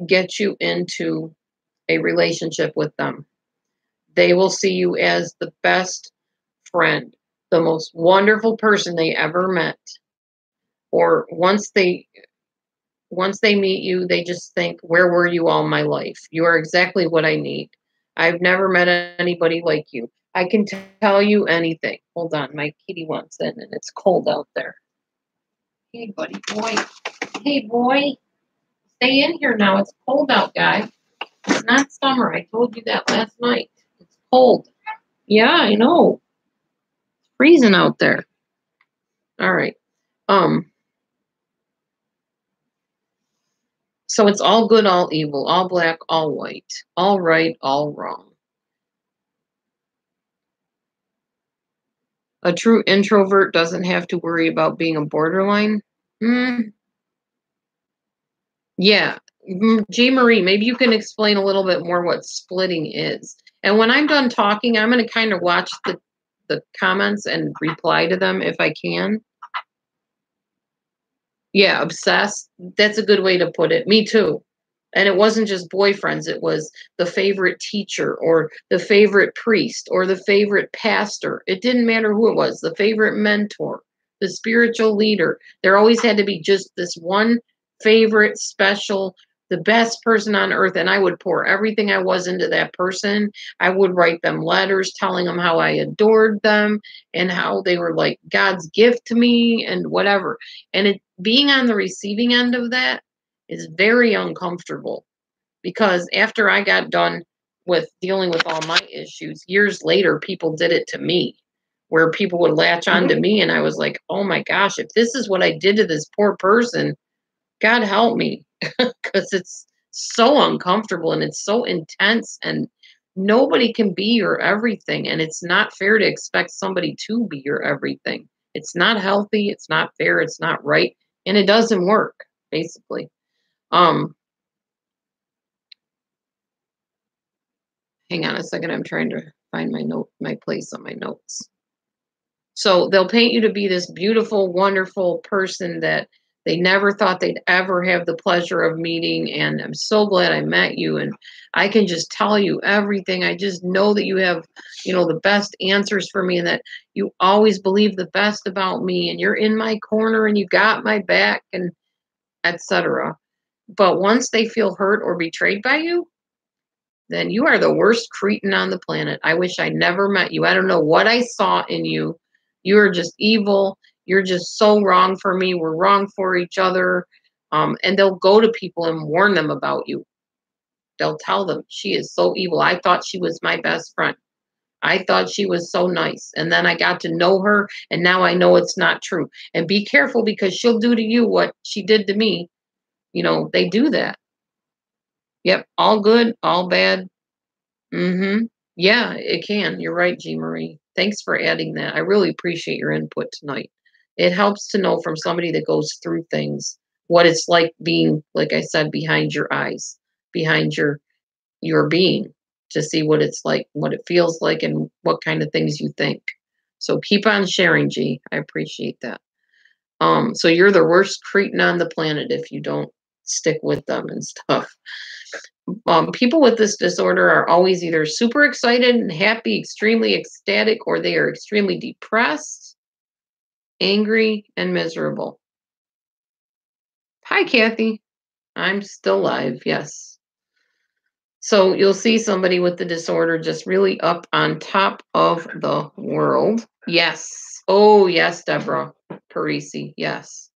get you into a relationship with them, they will see you as the best friend, the most wonderful person they ever met. Or once they meet you, they just think, where were you all my life? You are exactly what I need. I've never met anybody like you. I can tell you anything. Hold on, my kitty wants in and it's cold out there. Hey, buddy boy. Hey, boy. Stay in here now. It's cold out, guy. It's not summer. I told you that last night. It's cold. Yeah, I know. It's freezing out there. All right. So it's all good, all evil, all black, all white, all right, all wrong. A true introvert doesn't have to worry about being a borderline? Mm, yeah. G. Marie, maybe you can explain a little bit more what splitting is. And when I'm done talking, I'm going to kind of watch the comments and reply to them if I can. Yeah, obsessed. That's a good way to put it. Me too. And it wasn't just boyfriends, it was the favorite teacher or the favorite priest or the favorite pastor. It didn't matter who it was, the favorite mentor, the spiritual leader. There always had to be just this one favorite, special, the best person on earth. And I would pour everything I was into that person. I would write them letters telling them how I adored them and how they were like God's gift to me and whatever. And it being on the receiving end of that is very uncomfortable because after I got done with dealing with all my issues, years later, people did it to me, where people would latch on to me. And I was like, oh my gosh, if this is what I did to this poor person, God help me. Because it's so uncomfortable and it's so intense. And nobody can be your everything. And it's not fair to expect somebody to be your everything. It's not healthy. It's not fair. It's not right. And it doesn't work, basically. Um, Hang on a second. I'm trying to find my place on my notes. So they'll paint you to be this beautiful, wonderful person that they never thought they'd ever have the pleasure of meeting. And I'm so glad I met you. And I can just tell you everything. I just know that you have, the best answers for me and that you always believe the best about me and you're in my corner and you got my back and etc. But once they feel hurt or betrayed by you, then you are the worst cretin on the planet. I wish I never met you. I don't know what I saw in you. You are just evil. You're just so wrong for me. We're wrong for each other. And they'll go to people and warn them about you. They'll tell them, she is so evil. I thought she was my best friend. I thought she was so nice. And then I got to know her, and now I know it's not true. And be careful because she'll do to you what she did to me. They do that. Yep. All good, all bad. Mhm. Yeah, it can. You're right, Jean Marie. Thanks for adding that. I really appreciate your input tonight. It helps to know from somebody that goes through things what it's like being, like I said, behind your eyes, behind your being, to see what it's like, what it feels like, and what kind of things you think. So keep on sharing, G. I appreciate that. So you're the worst cretin on the planet if you don't stick with them and stuff. People with this disorder are always either super excited and happy, extremely ecstatic, or they are extremely depressed, angry, and miserable. Hi, Kathy. I'm still live. Yes. So you'll see somebody with the disorder just really up on top of the world. Yes. Oh, yes, Deborah Parisi. Yes.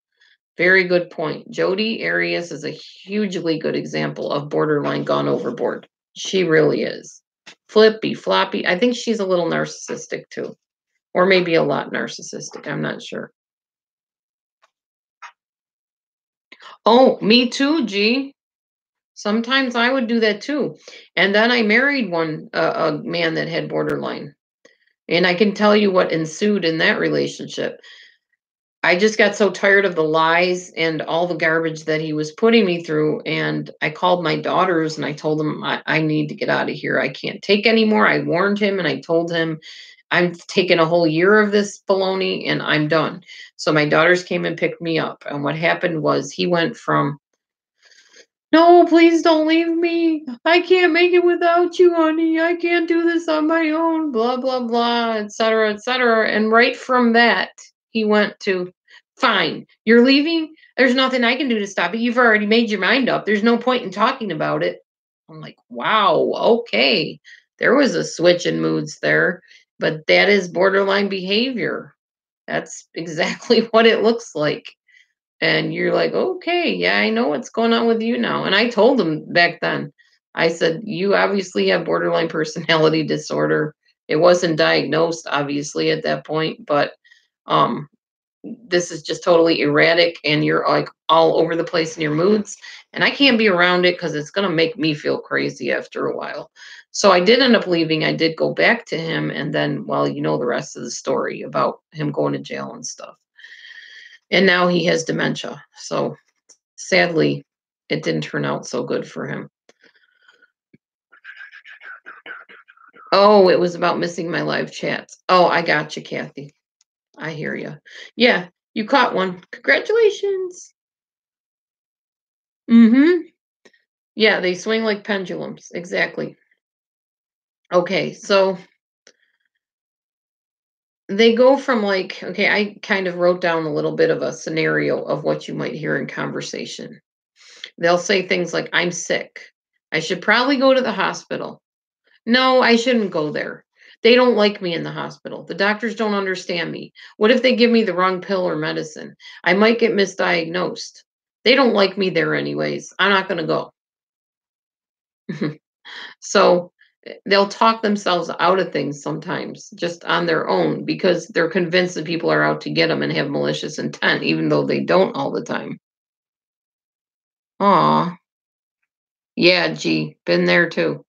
Very good point. Jodi Arias is a hugely good example of borderline gone overboard. She really is. Flippy, floppy. I think she's a little narcissistic too, or maybe a lot narcissistic. I'm not sure. Oh, me too, G. Sometimes I would do that too. And then I married a man that had borderline. And I can tell you what ensued in that relationship. I just got so tired of the lies and all the garbage that he was putting me through. And I called my daughters and I told them, I need to get out of here. I can't take anymore. I warned him and I told him, I'm taking a whole year of this baloney and I'm done. So my daughters came and picked me up. And what happened was he went from, no, please don't leave me. I can't make it without you, honey. I can't do this on my own, blah, blah, blah, et cetera, et cetera. And right from that, he went to, fine, you're leaving. There's nothing I can do to stop it. You've already made your mind up. There's no point in talking about it. I'm like, wow, okay. There was a switch in moods there, but that is borderline behavior. That's exactly what it looks like. And you're like, okay, yeah, I know what's going on with you now. And I told him back then, I said, you obviously have borderline personality disorder. It wasn't diagnosed, obviously, at that point, but um, this is just totally erratic and you're like all over the place in your moods. And I can't be around it because it's going to make me feel crazy after a while. So I did end up leaving. I did go back to him. And then, well, you know the rest of the story about him going to jail and stuff. And now he has dementia. So sadly, it didn't turn out so good for him. Oh, it was about missing my live chats. Oh, I got you, Kathy. I hear you. Yeah, you caught one. Congratulations. Mm-hmm. Yeah, they swing like pendulums. Exactly. Okay, so they go from like, okay, I kind of wrote down a little bit of a scenario of what you might hear in conversation. They'll say things like, I'm sick. I should probably go to the hospital. No, I shouldn't go there. They don't like me in the hospital. The doctors don't understand me. What if they give me the wrong pill or medicine? I might get misdiagnosed. They don't like me there anyways. I'm not going to go. So they'll talk themselves out of things sometimes just on their own because they're convinced that people are out to get them and have malicious intent, even though they don't all the time. Aw. Yeah, gee, been there too.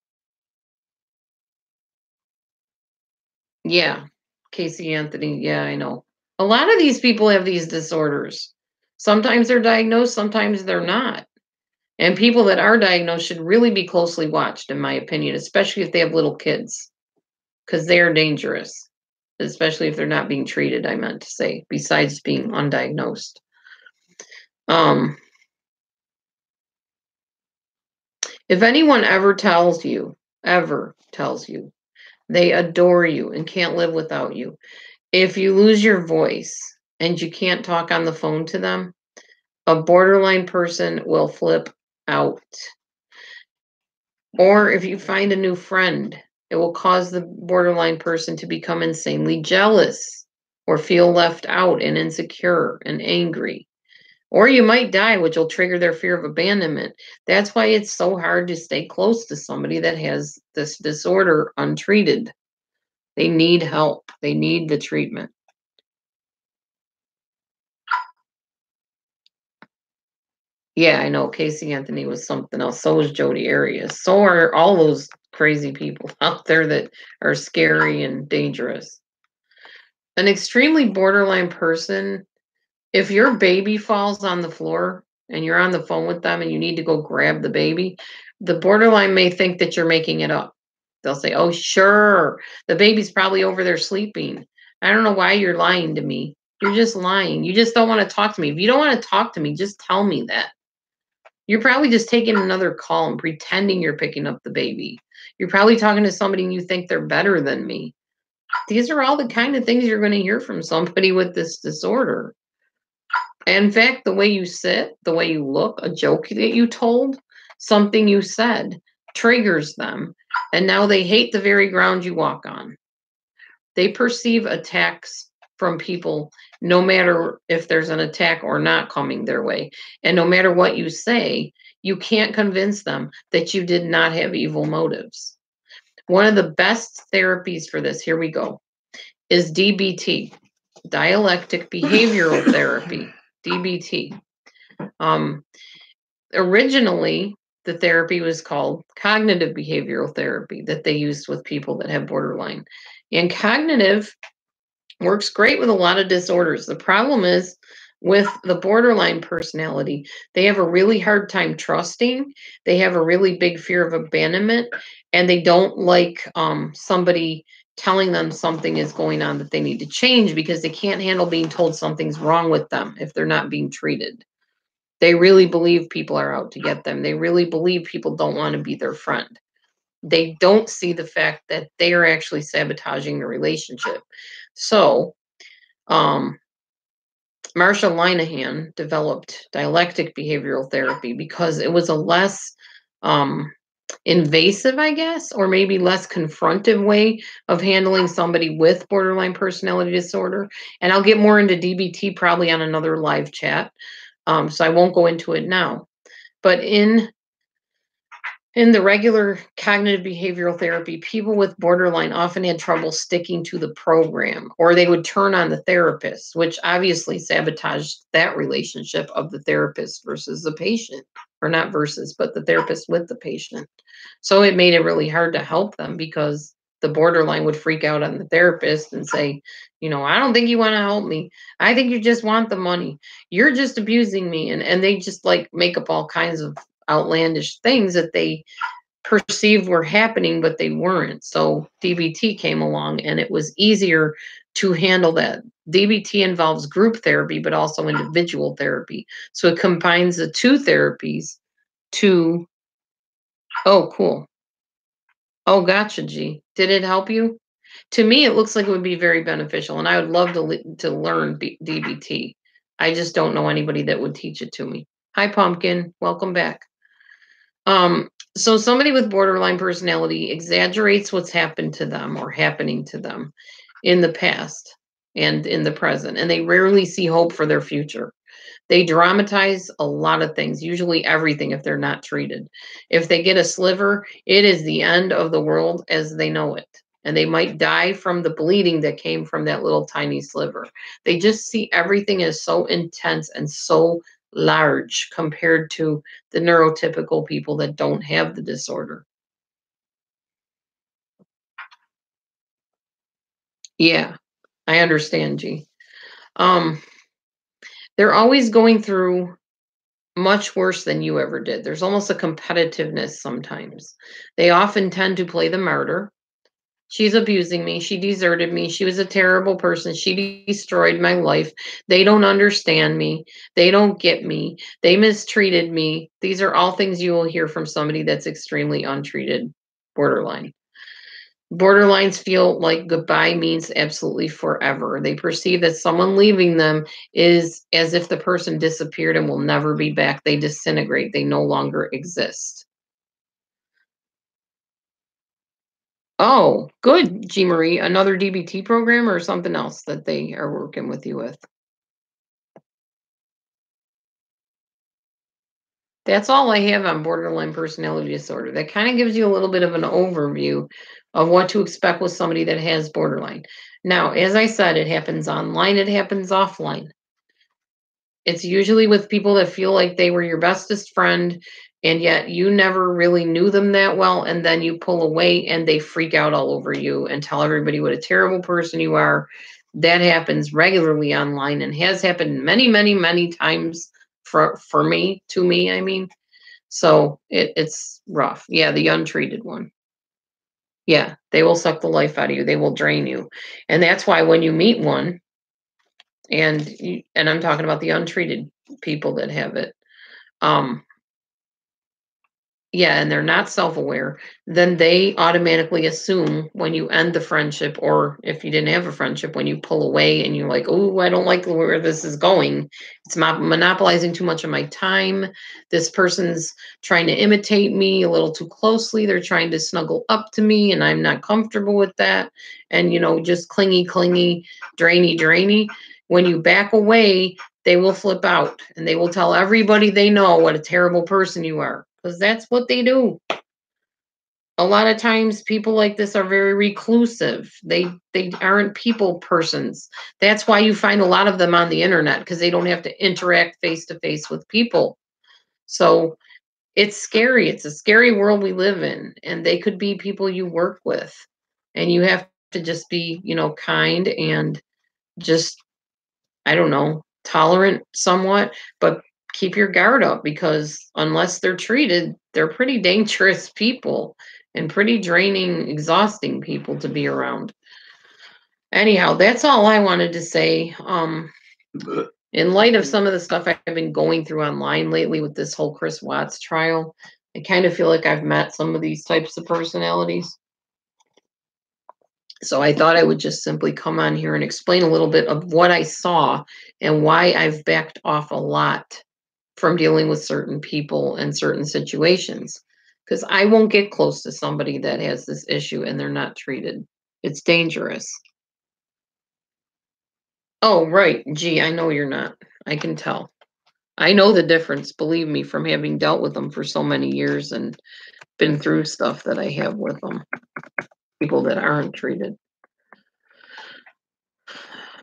Yeah. Casey Anthony. Yeah, I know. A lot of these people have these disorders. Sometimes they're diagnosed, sometimes they're not. And people that are diagnosed should really be closely watched, in my opinion, especially if they have little kids, because they are dangerous, especially if they're not being treated, I meant to say, besides being undiagnosed. If anyone ever tells you, they adore you and can't live without you, if you lose your voice and you can't talk on the phone to them, a borderline person will flip out. Or if you find a new friend, it will cause the borderline person to become insanely jealous or feel left out and insecure and angry. Or you might die, which will trigger their fear of abandonment. That's why it's so hard to stay close to somebody that has this disorder untreated. They need help, they need the treatment. Yeah, I know Casey Anthony was something else. So was Jodi Arias. So are all those crazy people out there that are scary and dangerous. An extremely borderline person, if your baby falls on the floor and you're on the phone with them and you need to go grab the baby, the borderline may think that you're making it up. They'll say, oh, sure, the baby's probably over there sleeping. I don't know why you're lying to me. You're just lying. You just don't want to talk to me. If you don't want to talk to me, just tell me that. You're probably just taking another call and pretending you're picking up the baby. You're probably talking to somebody and you think they're better than me. These are all the kind of things you're going to hear from somebody with this disorder. In fact, the way you sit, the way you look, a joke that you told, something you said triggers them. And now they hate the very ground you walk on. They perceive attacks from people no matter if there's an attack or not coming their way. And no matter what you say, you can't convince them that you did not have evil motives. One of the best therapies for this, here we go, is DBT, dialectic behavioral therapy, DBT. Originally, the therapy was called cognitive behavioral therapy that they used with people that have borderline. And cognitive works great with a lot of disorders. The problem is with the borderline personality, they have a really hard time trusting. They have a really big fear of abandonment, and they don't like somebody telling them something is going on that they need to change because they can't handle being told something's wrong with them if they're not being treated. They really believe people are out to get them. They really believe people don't want to be their friend. They don't see the fact that they are actually sabotaging the relationship. So, Marsha Linehan developed dialectic behavioral therapy because it was a less invasive, I guess, or maybe less confrontive way of handling somebody with borderline personality disorder. And I'll get more into DBT probably on another live chat. So I won't go into it now. But in In the regular cognitive behavioral therapy, people with borderline often had trouble sticking to the program, or they would turn on the therapist, which obviously sabotaged that relationship of the therapist versus the patient, or not versus, but the therapist with the patient. So it made it really hard to help them because the borderline would freak out on the therapist and say, I don't think you want to help me. I think you just want the money. You're just abusing me. And they just like make up all kinds of outlandish things that they perceived were happening, but they weren't. So DBT came along and it was easier to handle that. DBT involves group therapy, but also individual therapy. So it combines the two therapies to, oh, cool. Oh, gotcha, G. Did it help you? To me, it looks like it would be very beneficial, and I would love to learn DBT. I just don't know anybody that would teach it to me. Hi, Pumpkin. Welcome back. So somebody with borderline personality exaggerates what's happened to them or happening to them in the past and in the present, and they rarely see hope for their future. They dramatize a lot of things, usually everything if they're not treated. If they get a sliver, it is the end of the world as they know it. And they might die from the bleeding that came from that little tiny sliver. They just see everything as so intense and so large compared to the neurotypical people that don't have the disorder. Yeah, I understand, G. Um, they're always going through much worse than you ever did. There's almost a competitiveness sometimes. They often tend to play the martyr. She's abusing me. She deserted me. She was a terrible person. She destroyed my life. They don't understand me. They don't get me. They mistreated me. These are all things you will hear from somebody that's extremely untreated borderline. Borderlines feel like goodbye means absolutely forever. They perceive that someone leaving them is as if the person disappeared and will never be back. They disintegrate. They no longer exist. Oh, good, G. Marie. Another DBT program or something else that they are working with you with? That's all I have on borderline personality disorder. That kind of gives you a little bit of an overview of what to expect with somebody that has borderline. Now, as I said, it happens online, it happens offline. It's usually with people that feel like they were your bestest friend, and yet you never really knew them that well, and then you pull away and they freak out all over you and tell everybody what a terrible person you are. That happens regularly online and has happened many, many, many times for me, to me, I mean. So it's rough. Yeah, the untreated one. Yeah, they will suck the life out of you. They will drain you. And that's why when you meet one, and I'm talking about the untreated people that have it. Um, yeah, and they're not self-aware, then they automatically assume when you end the friendship, or if you didn't have a friendship, when you pull away and you're like, "Oh, I don't like where this is going. It's monopolizing too much of my time. This person's trying to imitate me a little too closely. They're trying to snuggle up to me, and I'm not comfortable with that. And just clingy, clingy, drainy, drainy. When you back away, they will flip out and they will tell everybody they know what a terrible person you are, because that's what they do. A lot of times people like this are very reclusive. They aren't people persons. That's why you find a lot of them on the internet, because they don't have to interact face to face with people. So it's scary. It's a scary world we live in, and they could be people you work with, and you have to just be, kind and just, I don't know, tolerant somewhat, but keep your guard up, because unless they're treated, they're pretty dangerous people and pretty draining, exhausting people to be around. Anyhow, that's all I wanted to say. In light of some of the stuff I've been going through online lately with this whole Chris Watts trial, I kind of feel like I've met some of these types of personalities. So I thought I would just simply come on here and explain a little bit of what I saw and why I've backed off a lot from dealing with certain people and certain situations. Because I won't get close to somebody that has this issue and they're not treated. It's dangerous. Oh, right. Gee, I know you're not. I can tell. I know the difference, believe me, from having dealt with them for so many years and been through stuff that I have with them. People that aren't treated.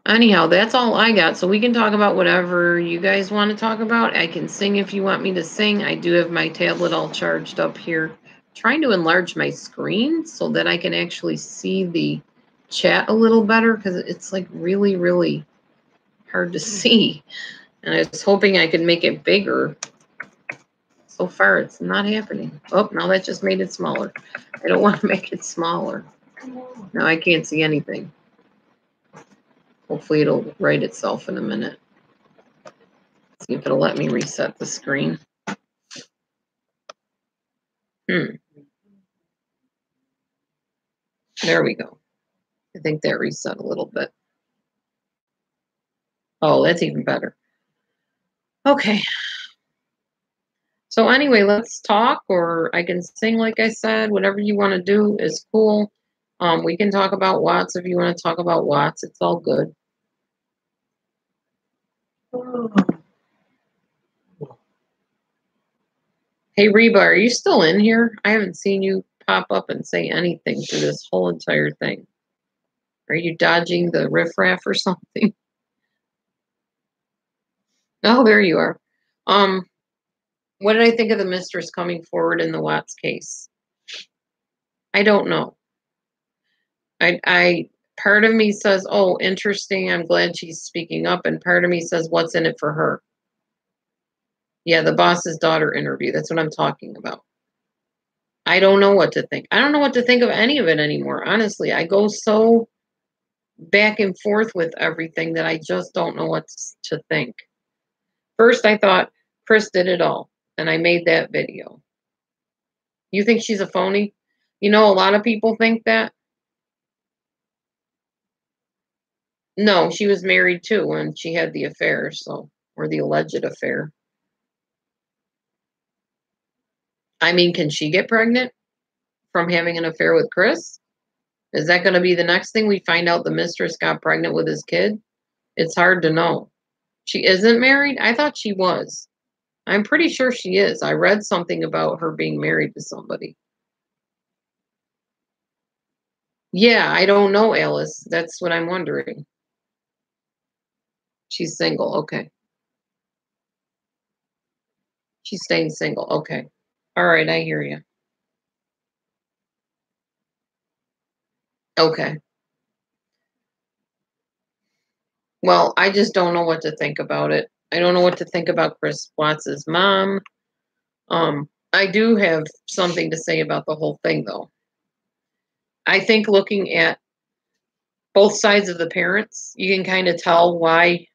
Anyhow, that's all I got. So we can talk about whatever you guys want to talk about. I can sing if you want me to sing. I do have my tablet all charged up here. I'm trying to enlarge my screen so that I can actually see the chat a little better because it's like really, really hard to see. And I was hoping I could make it bigger. So far, it's not happening. Oh, now that just made it smaller. I don't want to make it smaller. Now I can't see anything. Hopefully it'll right itself in a minute. See if it'll let me reset the screen. There we go. I think that reset a little bit. Oh, that's even better. Okay. So anyway, let's talk, or I can sing like I said. Whatever you want to do is cool. We can talk about Watts if you want to talk about Watts. It's all good. Hey, Reba, are you still in here? I haven't seen you pop up and say anything through this whole entire thing. Are you dodging the riffraff or something? Oh, there you are. What did I think of the mistress coming forward in the Watts case? I don't know. I part of me says, oh, interesting. I'm glad she's speaking up. And part of me says, what's in it for her? Yeah, the boss's daughter interview. That's what I'm talking about. I don't know what to think. I don't know what to think of any of it anymore. Honestly, I go so back and forth with everything that I just don't know what to think. First, I thought Chris did it all, and I made that video. You think she's a phony? You know, a lot of people think that. No, she was married too when she had the affair, so, or the alleged affair. I mean, can she get pregnant from having an affair with Chris? Is that going to be the next thing we find out? The mistress got pregnant with his kid? It's hard to know. She isn't married? I thought she was. I'm pretty sure she is. I read something about her being married to somebody. Yeah, I don't know, Alice. That's what I'm wondering. She's single. Okay. She's staying single. Okay. All right, I hear you. Okay. Well, I just don't know what to think about it. I don't know what to think about Chris Watts's mom. I do have something to say about the whole thing, though. I think looking at both sides of the parents, you can kind of tell why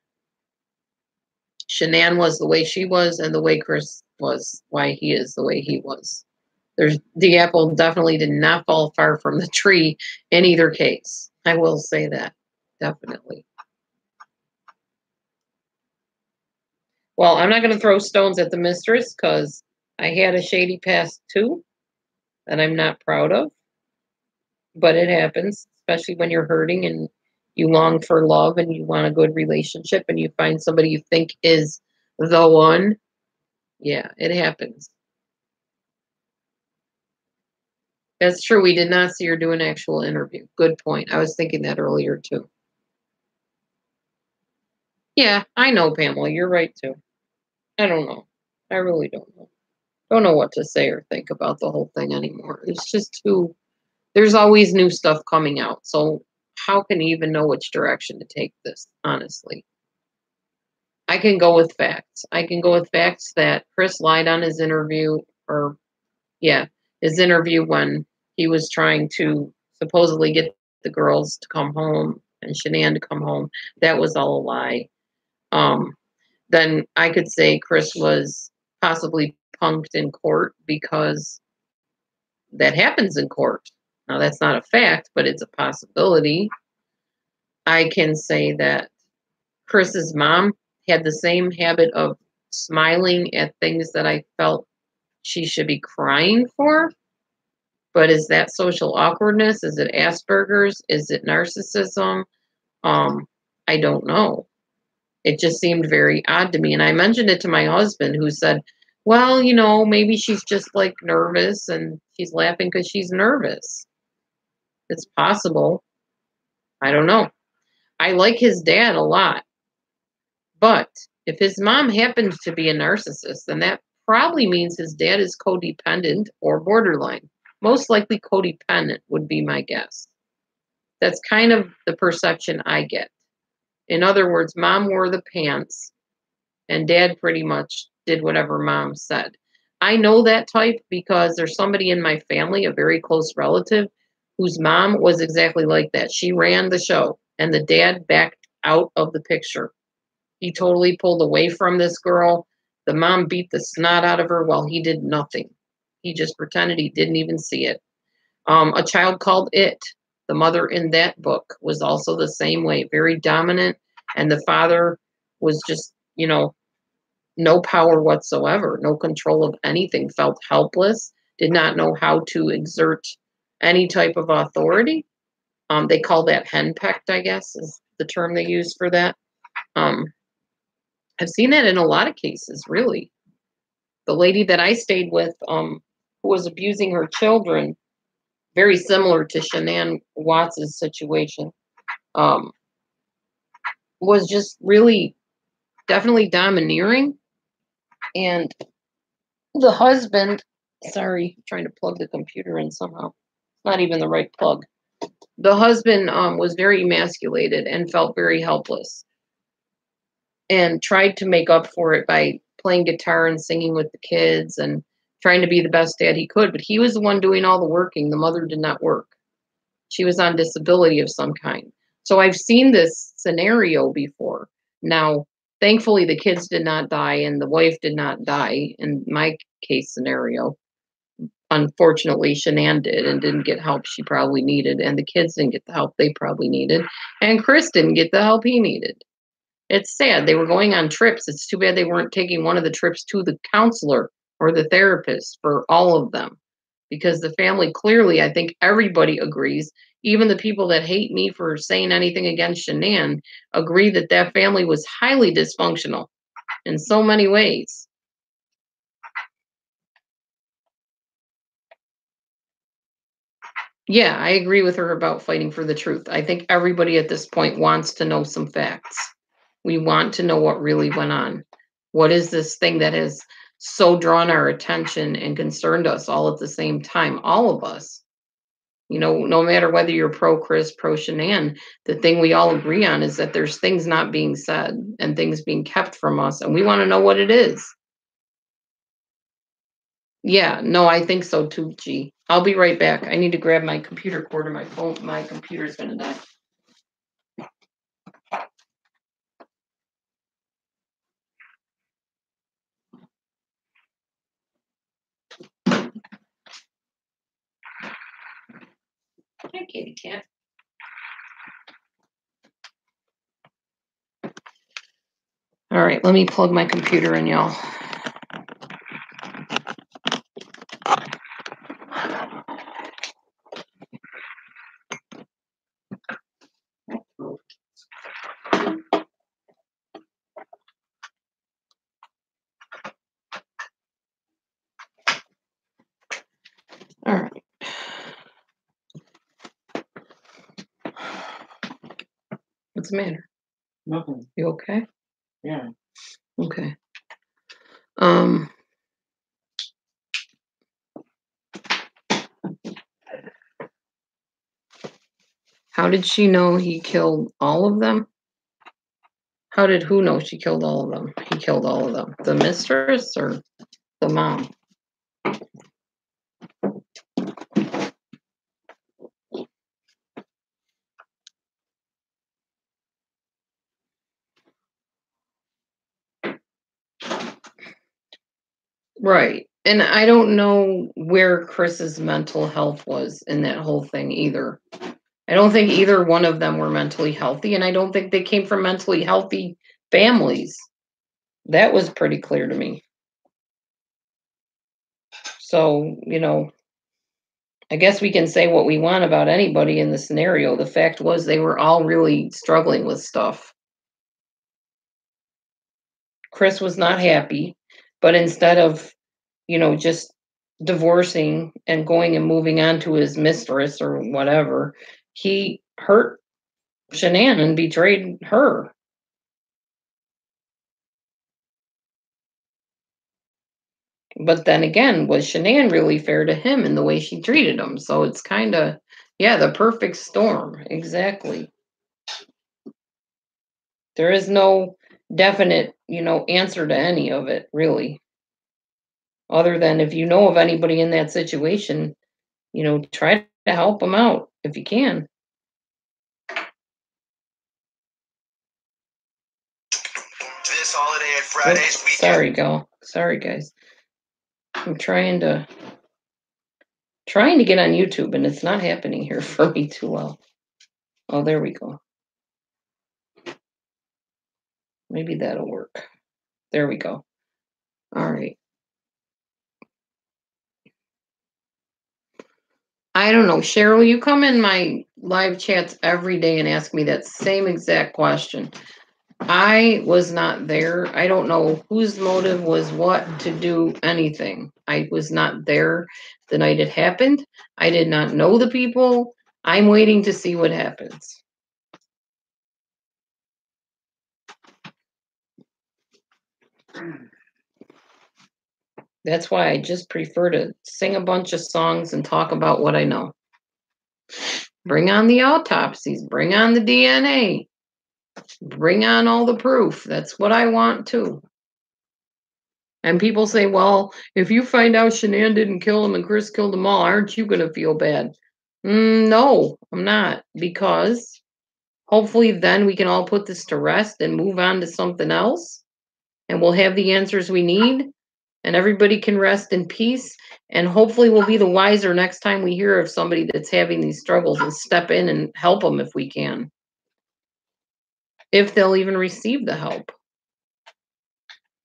Shanann was the way she was and the way Chris was, why he is the way he was. The apple definitely did not fall far from the tree in either case. I will say that, definitely. Well, I'm not going to throw stones at the mistress because I had a shady past too that I'm not proud of. But it happens, especially when you're hurting and you long for love and you want a good relationship and you find somebody you think is the one. Yeah, it happens. That's true. We did not see her do an actual interview. Good point. I was thinking that earlier too. Yeah, I know, Pamela. You're right too. I don't know. I really don't know. Don't know what to say or think about the whole thing anymore. It's just too. There's always new stuff coming out. So how can you even know which direction to take this, honestly? I can go with facts. I can go with facts that Chris lied on his interview, or his interview when he was trying to supposedly get the girls to come home and Shanann to come home. That was all a lie. Then I could say Chris was possibly punked in court because that happens in court. Now, that's not a fact, but it's a possibility. I can say that Chris's mom had the same habit of smiling at things that I felt she should be crying for. But is that social awkwardness? Is it Asperger's? Is it narcissism? I don't know. It just seemed very odd to me. And I mentioned it to my husband, who said, Well, maybe she's just like nervous and she's laughing because she's nervous. It's possible. I don't know. I like his dad a lot, but if his mom happens to be a narcissist, then that probably means his dad is codependent or borderline. Most likely codependent would be my guess. That's kind of the perception I get. In other words, mom wore the pants and dad pretty much did whatever mom said. I know that type because there's somebody in my family, a very close relative, whose mom was exactly like that. She ran the show and the dad backed out of the picture. He totally pulled away from this girl. The mom beat the snot out of her while he did nothing. He just pretended he didn't even see it. A Child Called It, the mother in that book, was also the same way, very dominant, and the father was just, no power whatsoever, no control of anything, felt helpless, did not know how to exert any type of authority. They call that henpecked, I guess, is the term they use for that. Um, I've seen that in a lot of cases, really. The lady that I stayed with, who was abusing her children, very similar to Shanann Watts's situation, um, was just really definitely domineering. And the husband, sorry, I'm trying to plug the computer in somehow. It's not even the right plug. The husband was very emasculated and felt very helpless and tried to make up for it by playing guitar and singing with the kids and trying to be the best dad he could. But he was the one doing all the working. The mother did not work. She was on disability of some kind. So I've seen this scenario before. Now, thankfully, the kids did not die and the wife did not die in my case scenario. Unfortunately, Shanann did and didn't get help she probably needed, and the kids didn't get the help they probably needed, and Chris didn't get the help he needed. It's sad. They were going on trips. It's too bad they weren't taking one of the trips to the counselor or the therapist for all of them. Because the family clearly, I think everybody agrees, even the people that hate me for saying anything against Shanann, agree that that family was highly dysfunctional in so many ways. Yeah, I agree with her about fighting for the truth. I think everybody at this point wants to know some facts. We want to know what really went on. What is this thing that has so drawn our attention and concerned us all at the same time? All of us. No matter whether you're pro Chris, pro Shanann, the thing we all agree on is that there's things not being said and things being kept from us, and we want to know what it is. Yeah, no, I think so too, G. I'll be right back. I need to grab my computer cord or my phone. My computer's gonna die. Hi, kitty cat. All right, let me plug my computer in, y'all. All right. What's the matter? Nothing. You okay? Yeah. Okay. How did she know he killed all of them? How did who know she killed all of them? He killed all of them. The mistress or the mom? Right. And I don't know where Chris's mental health was in that whole thing either. I don't think either one of them were mentally healthy, and I don't think they came from mentally healthy families. That was pretty clear to me. So, I guess we can say what we want about anybody in the scenario. The fact was they were all really struggling with stuff. Chris was not happy, but instead of just divorcing and going and moving on to his mistress or whatever, he hurt Shanann and betrayed her. But then again, was Shanann really fair to him in the way she treated him? So it's kind of, yeah, the perfect storm. Exactly. There is no definite, answer to any of it, really. Other than if you know of anybody in that situation, try to help them out if you can. This holiday and Friday's weekend. Sorry, Gal. Sorry, guys. I'm trying to get on YouTube, and it's not happening here for me too well. Oh, there we go. Maybe that'll work. There we go. All right. I don't know, Cheryl, you come in my live chats every day and ask me that same exact question. I was not there. I don't know whose motive was what to do anything. I was not there the night it happened. I did not know the people. I'm waiting to see what happens. That's why I just prefer to sing a bunch of songs and talk about what I know. Bring on the autopsies, bring on the DNA, bring on all the proof. That's what I want too. And people say, well, if you find out Shanann didn't kill him and Chris killed them all, aren't you going to feel bad? No, I'm not, because hopefully then we can all put this to rest and move on to something else, and we'll have the answers we need, and everybody can rest in peace, and hopefully we'll be the wiser next time we hear of somebody that's having these struggles and step in and help them if we can. If they'll even receive the help.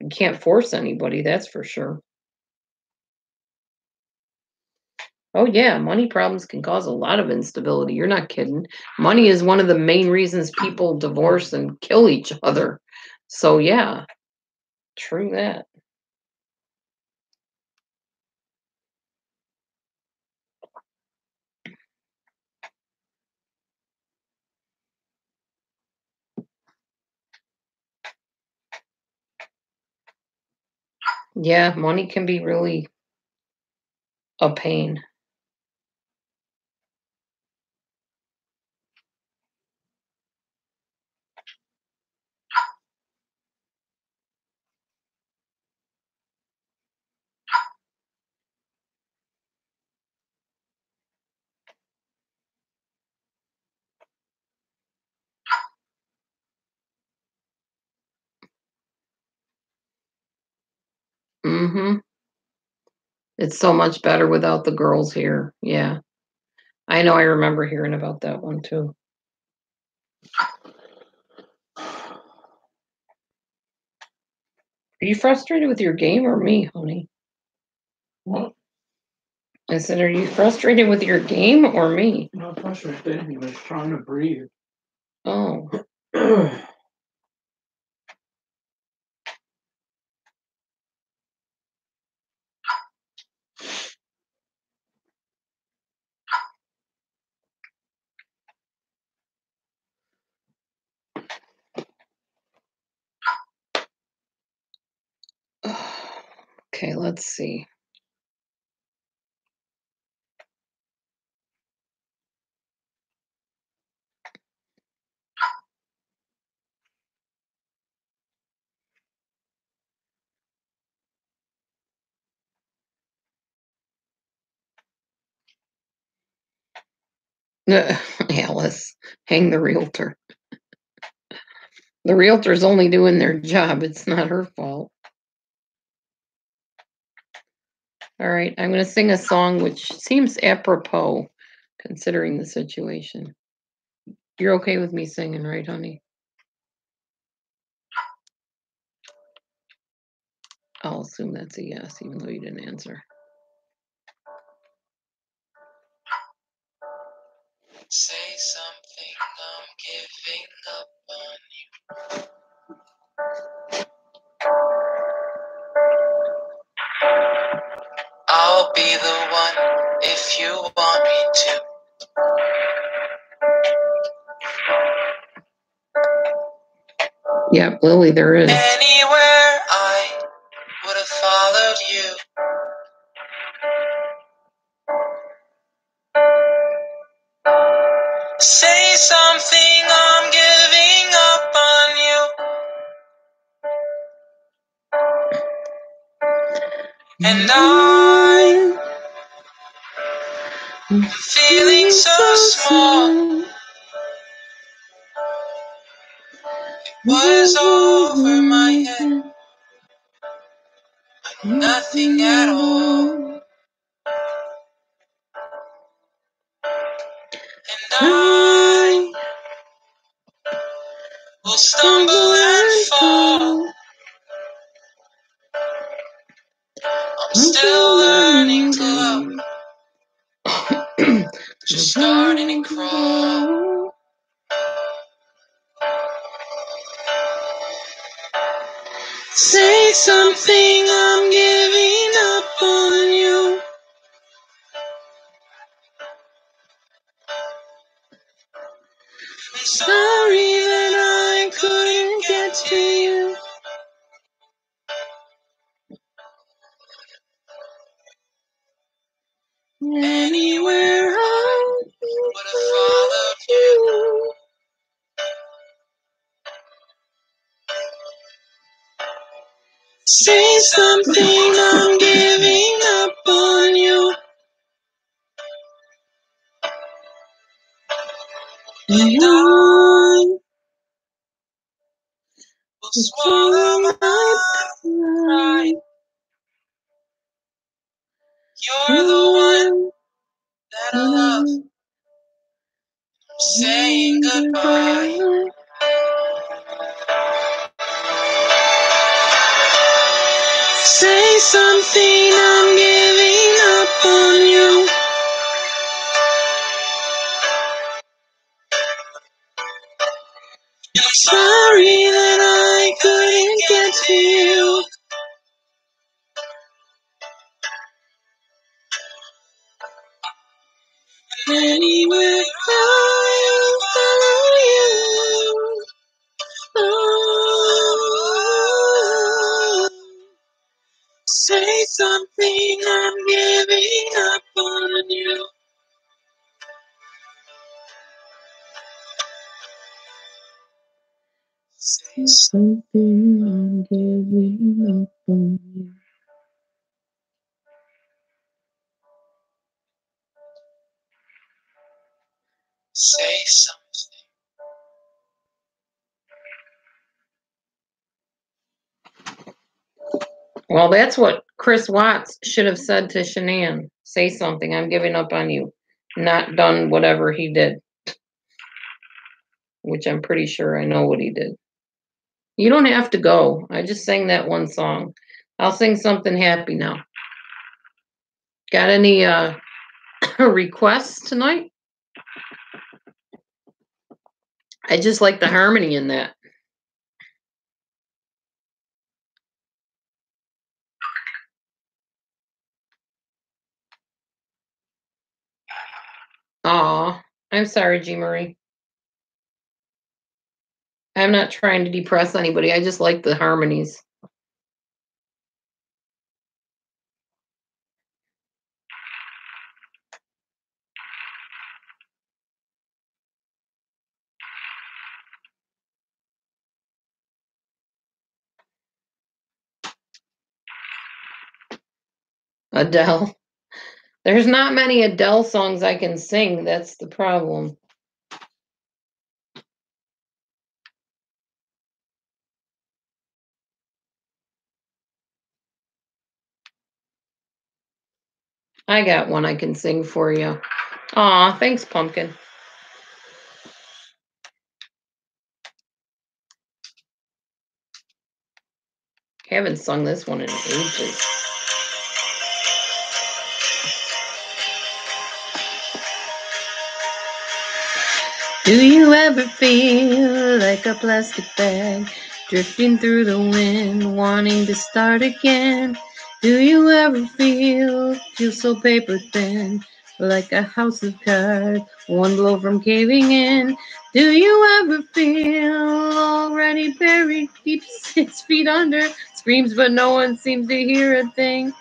You can't force anybody, that's for sure. Oh yeah, money problems can cause a lot of instability. You're not kidding. Money is one of the main reasons people divorce and kill each other. So yeah, true that. Yeah, money can be really a pain. Mm-hmm. It's so much better without the girls here. Yeah. I know, I remember hearing about that one too. Are you frustrated with your game or me, honey? What? I said, are you frustrated with your game or me? Not frustrated. He was trying to breathe. Oh. Okay, let's see. Alice, hang the realtor. The realtor's only doing their job. It's not her fault. All right, I'm going to sing a song which seems apropos considering the situation. You're okay with me singing, right, honey? I'll assume that's a yes, even though you didn't answer. Say something, I'm giving up on you. I'll be the one if you want me to. Yep, Lily, there is. Anywhere I would have followed you. Say something, I'm giving up on you. And I'm feeling so small. It was over my head, nothing at all. And I will stumble and fall. I'm still learning to love, just starting to crawl. Say something, I'm giving up on you. I'm sorry that I couldn't get to you. Anywhere I would have followed you. Say something, I'm giving up on you. And I will swallow my pride. You're the one that I love. I'm saying goodbye. Say something, I'm giving up on you. I'm sorry that I couldn't get to you. Anywhere I'll follow you. Oh, say something, I'm giving up on you. Say something, I'm giving up on you. Say something. Well, that's what Chris Watts should have said to Shanann. Say something, I'm giving up on you. Not done whatever he did. Which I'm pretty sure I know what he did. You don't have to go. I just sang that one song. I'll sing something happy now. Got any requests tonight? I just like the harmony in that. Aw, I'm sorry, G. Marie. I'm not trying to depress anybody. I just like the harmonies. Adele. There's not many Adele songs I can sing. That's the problem. I got one I can sing for you. Aw, thanks, Pumpkin. Haven't sung this one in ages. Do you ever feel like a plastic bag drifting through the wind, wanting to start again? Do you ever feel so paper thin, like a house of cards, one blow from caving in? Do you ever feel already buried deep 6 feet under, screams but no one seems to hear a thing?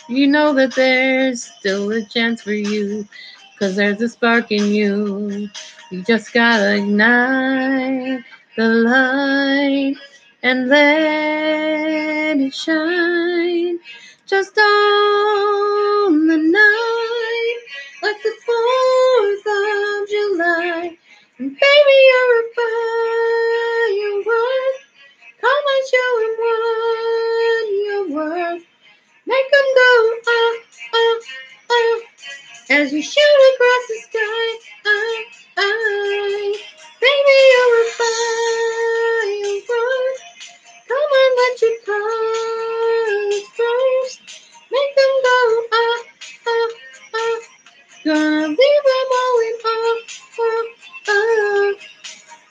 You know that there's still a chance for you, 'cause there's a spark in you. You just gotta ignite the light and let it shine. Just on the night, like the 4th of July. And baby, you're a firework. Come and show him what you're worth. Make him go, oh, oh, oh, as you shoot across the sky. Baby, you're a firework. Come on, let your colors burst. Make them go, oh, oh, oh. Gonna leave them all in, oh, oh, oh.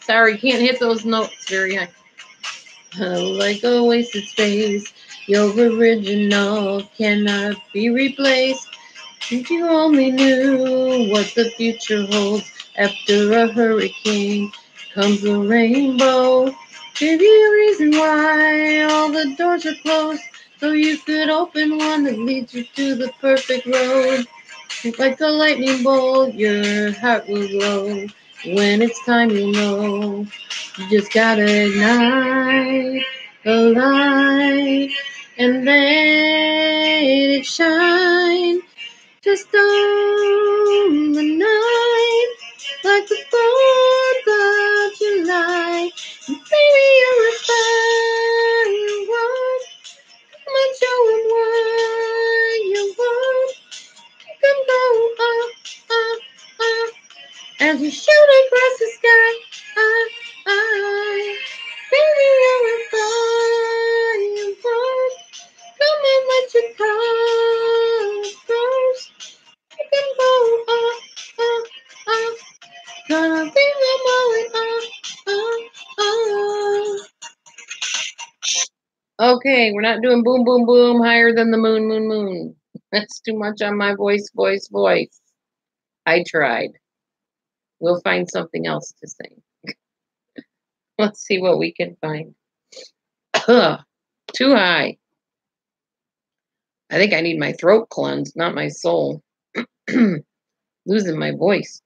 Sorry, can't hit those notes very high. Like a wasted space, your original cannot be replaced. If you only knew what the future holds, after a hurricane comes a rainbow. Give you a reason why all the doors are closed, so you could open one that leads you to the perfect road. Like a lightning bolt, your heart will glow. When it's time, you'll know. You just gotta ignite the light and let it shine. Just on the night, like the 4th of July. And baby, you're a firework. Come on, show 'em what you want. Come go, oh, oh, oh, as you shoot across the sky. Baby, you're a firework. Come and let your colors burst. You can go, oh, oh, oh. Gonna leave them all in, oh, oh. Okay, we're not doing boom, boom, boom, higher than the moon, moon, moon. That's too much on my voice. I tried. We'll find something else to sing. Let's see what we can find. Too high. I think I need my throat cleansed, not my soul. Losing my voice.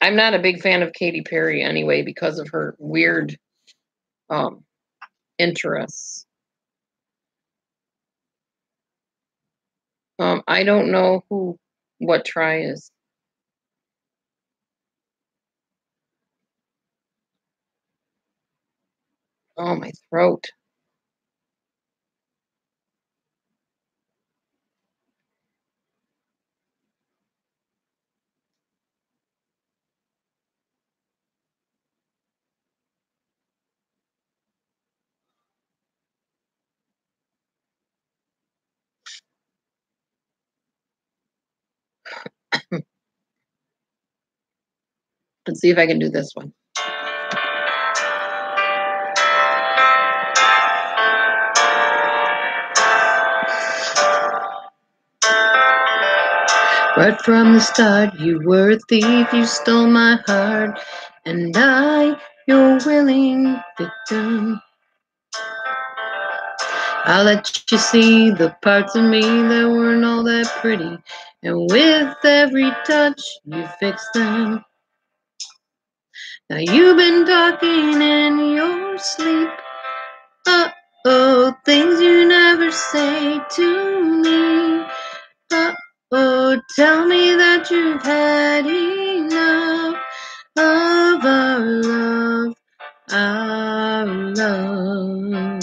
I'm not a big fan of Katy Perry anyway because of her weird interests. I don't know what try is. Oh, my throat. Let's see if I can do this one. Right from the start, you were a thief, you stole my heart, and I, your willing victim. I let you see the parts of me that weren't all that pretty, and with every touch, you fixed them. Now you've been talking in your sleep, things you never say to me. Tell me that you've had enough of our love, our love.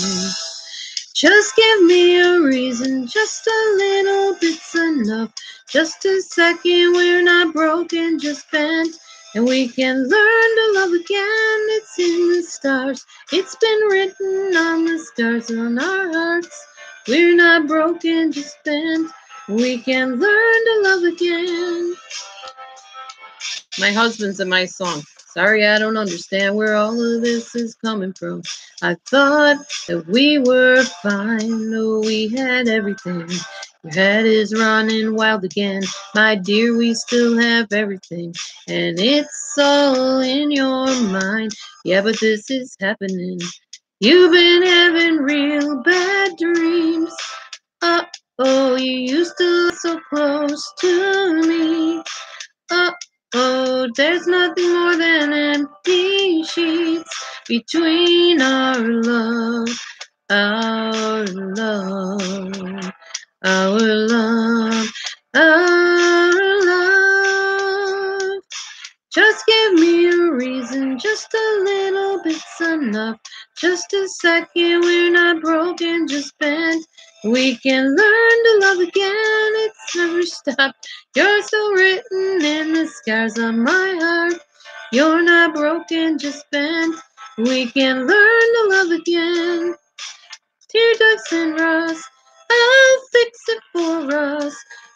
Just give me a reason, just a little bit's enough. Just a second, we're not broken, just bent. And we can learn to love again, it's in the stars. It's been written on the stars on our hearts. We're not broken, just bent. We can learn to love again. My husband's in my song. Sorry, I don't understand where all of this is coming from. I thought that we were fine. No, we had everything. Your head is running wild again. My dear, we still have everything. And it's all in your mind. Yeah, but this is happening. You've been having real bad dreams. Uh-oh, you used to look so close to me. Uh-oh, there's nothing more than empty sheets between our love, our love, our love, our love. Just give me a reason, just a little bit's enough. Just a second, we're not broken, just bent. We can learn to love again, it's never stopped. You're still written in the scars on my heart. You're not broken, just bent. We can learn to love again. Tear ducts and rust, I'll fix it for us.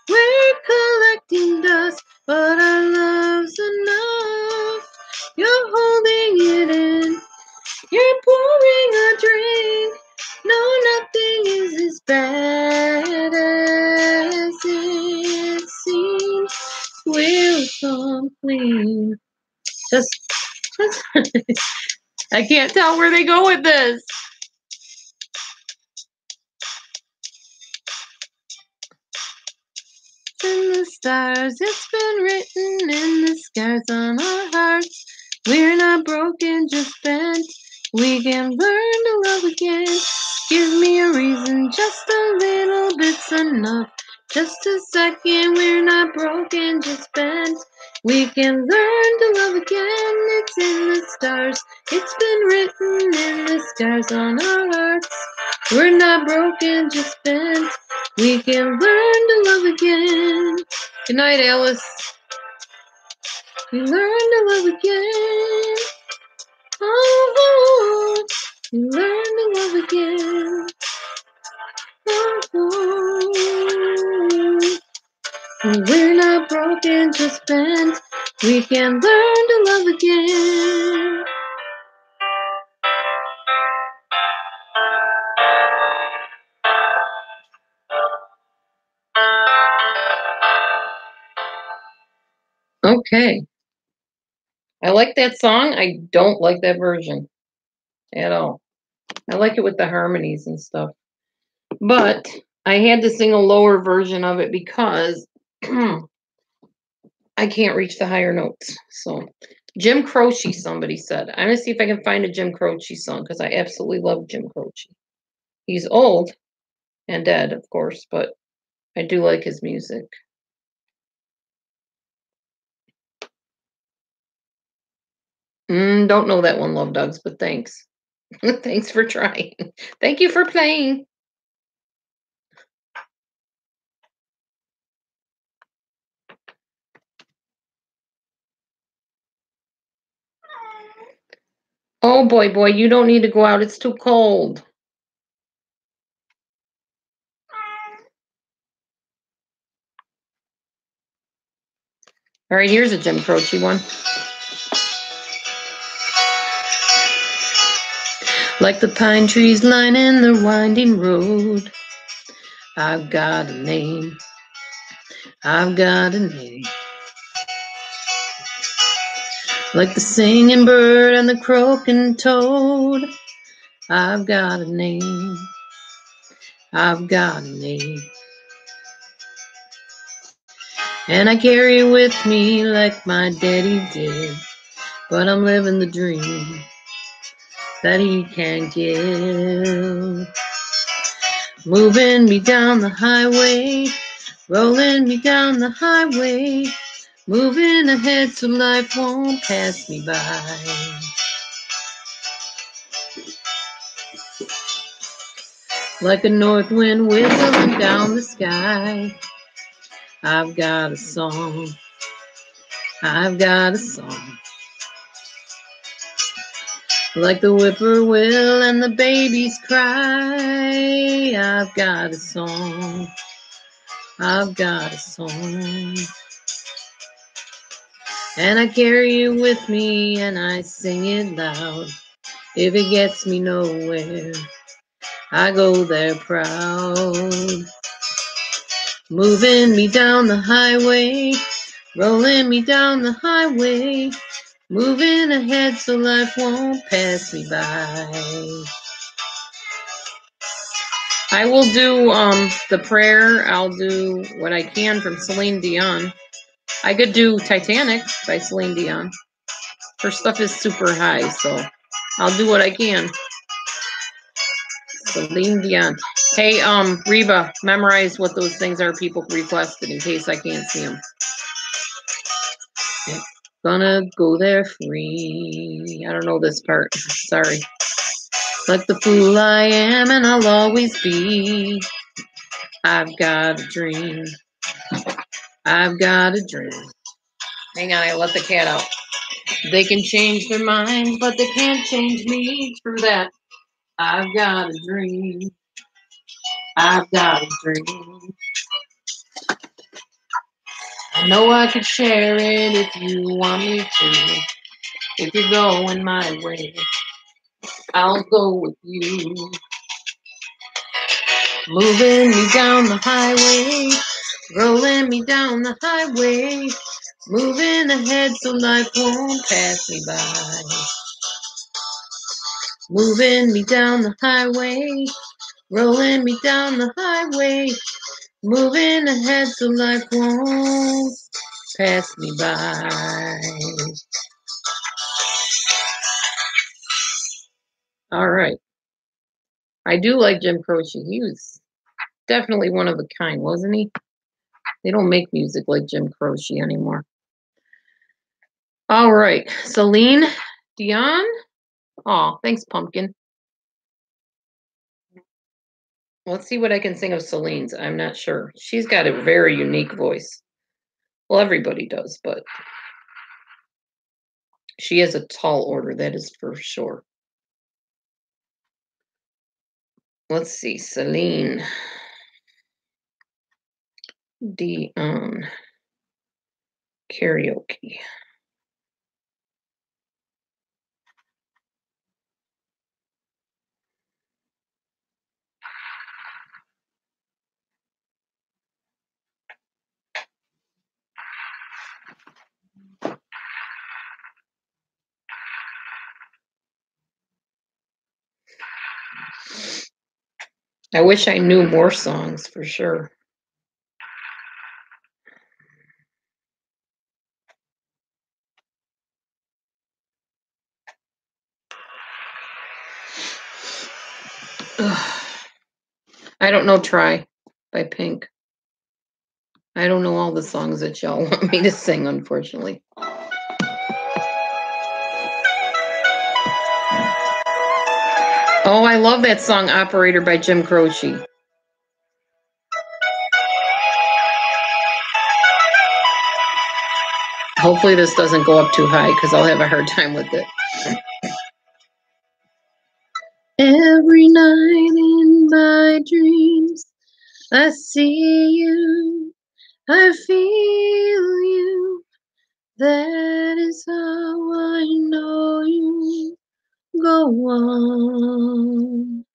We're collecting dust, but our love's enough. You're holding it in, you're pouring a drink. No, nothing is as bad as it seems. We'll come clean. Just I can't tell where they go with this. In the stars, it's been written in the scars on our hearts. We're not broken, just bent. We can learn to love again. Give me a reason, just a little bit's enough. Just a second, we're not broken, just bent. We can learn to love again. It's in the stars. It's been written in the scars on our hearts. We're not broken, just bent. We can learn to love again. Good night, Alice. We learn to love again. Oh, we learn to love again. Oh, we're not broken, just bent. We can learn to love again. Okay. I like that song. I don't like that version at all. I like it with the harmonies and stuff. But I had to sing a lower version of it because I can't reach the higher notes. So Jim Croce, somebody said. I'm going to see if I can find a Jim Croce song because I absolutely love Jim Croce. He's old and dead, of course, but I do like his music. Don't know that one, Love Dogs, but thanks. Thanks for trying. Thank you for playing. Oh, boy, you don't need to go out. It's too cold. All right, here's a Jim Croce one. Like the pine trees lining the winding road, I've got a name. I've got a name. Like the singing bird and the croaking toad, I've got a name. I've got a name. And I carry it with me like my daddy did, but I'm living the dream that he can't give. Moving me down the highway, rolling me down the highway, moving ahead so life won't pass me by. Like a north wind whistling down the sky, I've got a song. I've got a song. Like the whippoorwill and the babies cry, I've got a song. I've got a song. And I carry it with me and I sing it loud. If it gets me nowhere, I go there proud. Moving me down the highway, rolling me down the highway, moving ahead so life won't pass me by. I will do the prayer. I'll do what I can from Celine Dion. I could do Titanic by Celine Dion. Her stuff is super high, so I'll do what I can. Celine Dion. Hey, Reba, memorize what those things are people requested in case I can't see them. Gonna go there free. I don't know this part. Sorry. Like the fool I am and I'll always be. I've got a dream. I've got a dream. Hang on, I let the cat out. They can change their minds, but they can't change me. True that. I've got a dream. I've got a dream. I know I could share it if you want me to. If you're going my way, I'll go with you. Moving me down the highway, rolling me down the highway, moving ahead so life won't pass me by. Moving me down the highway, rolling me down the highway, moving ahead so life won't pass me by. All right. I do like Jim Croce. He was definitely one of a kind, wasn't he? They don't make music like Jim Croce anymore. All right. Celine Dion. Oh, thanks, Pumpkin. Let's see what I can sing of Celine's. I'm not sure. She's got a very unique voice. Well, everybody does, but she has a tall order, that is for sure. Let's see, Celine Dion karaoke. I wish I knew more songs for sure. Ugh. I don't know Try by Pink. I don't know all the songs that y'all want me to sing, unfortunately. Oh, I love that song, Operator by Jim Croce. Hopefully this doesn't go up too high because I'll have a hard time with it. Every night in my dreams, I see you, I feel you. That is how I know you. Go on.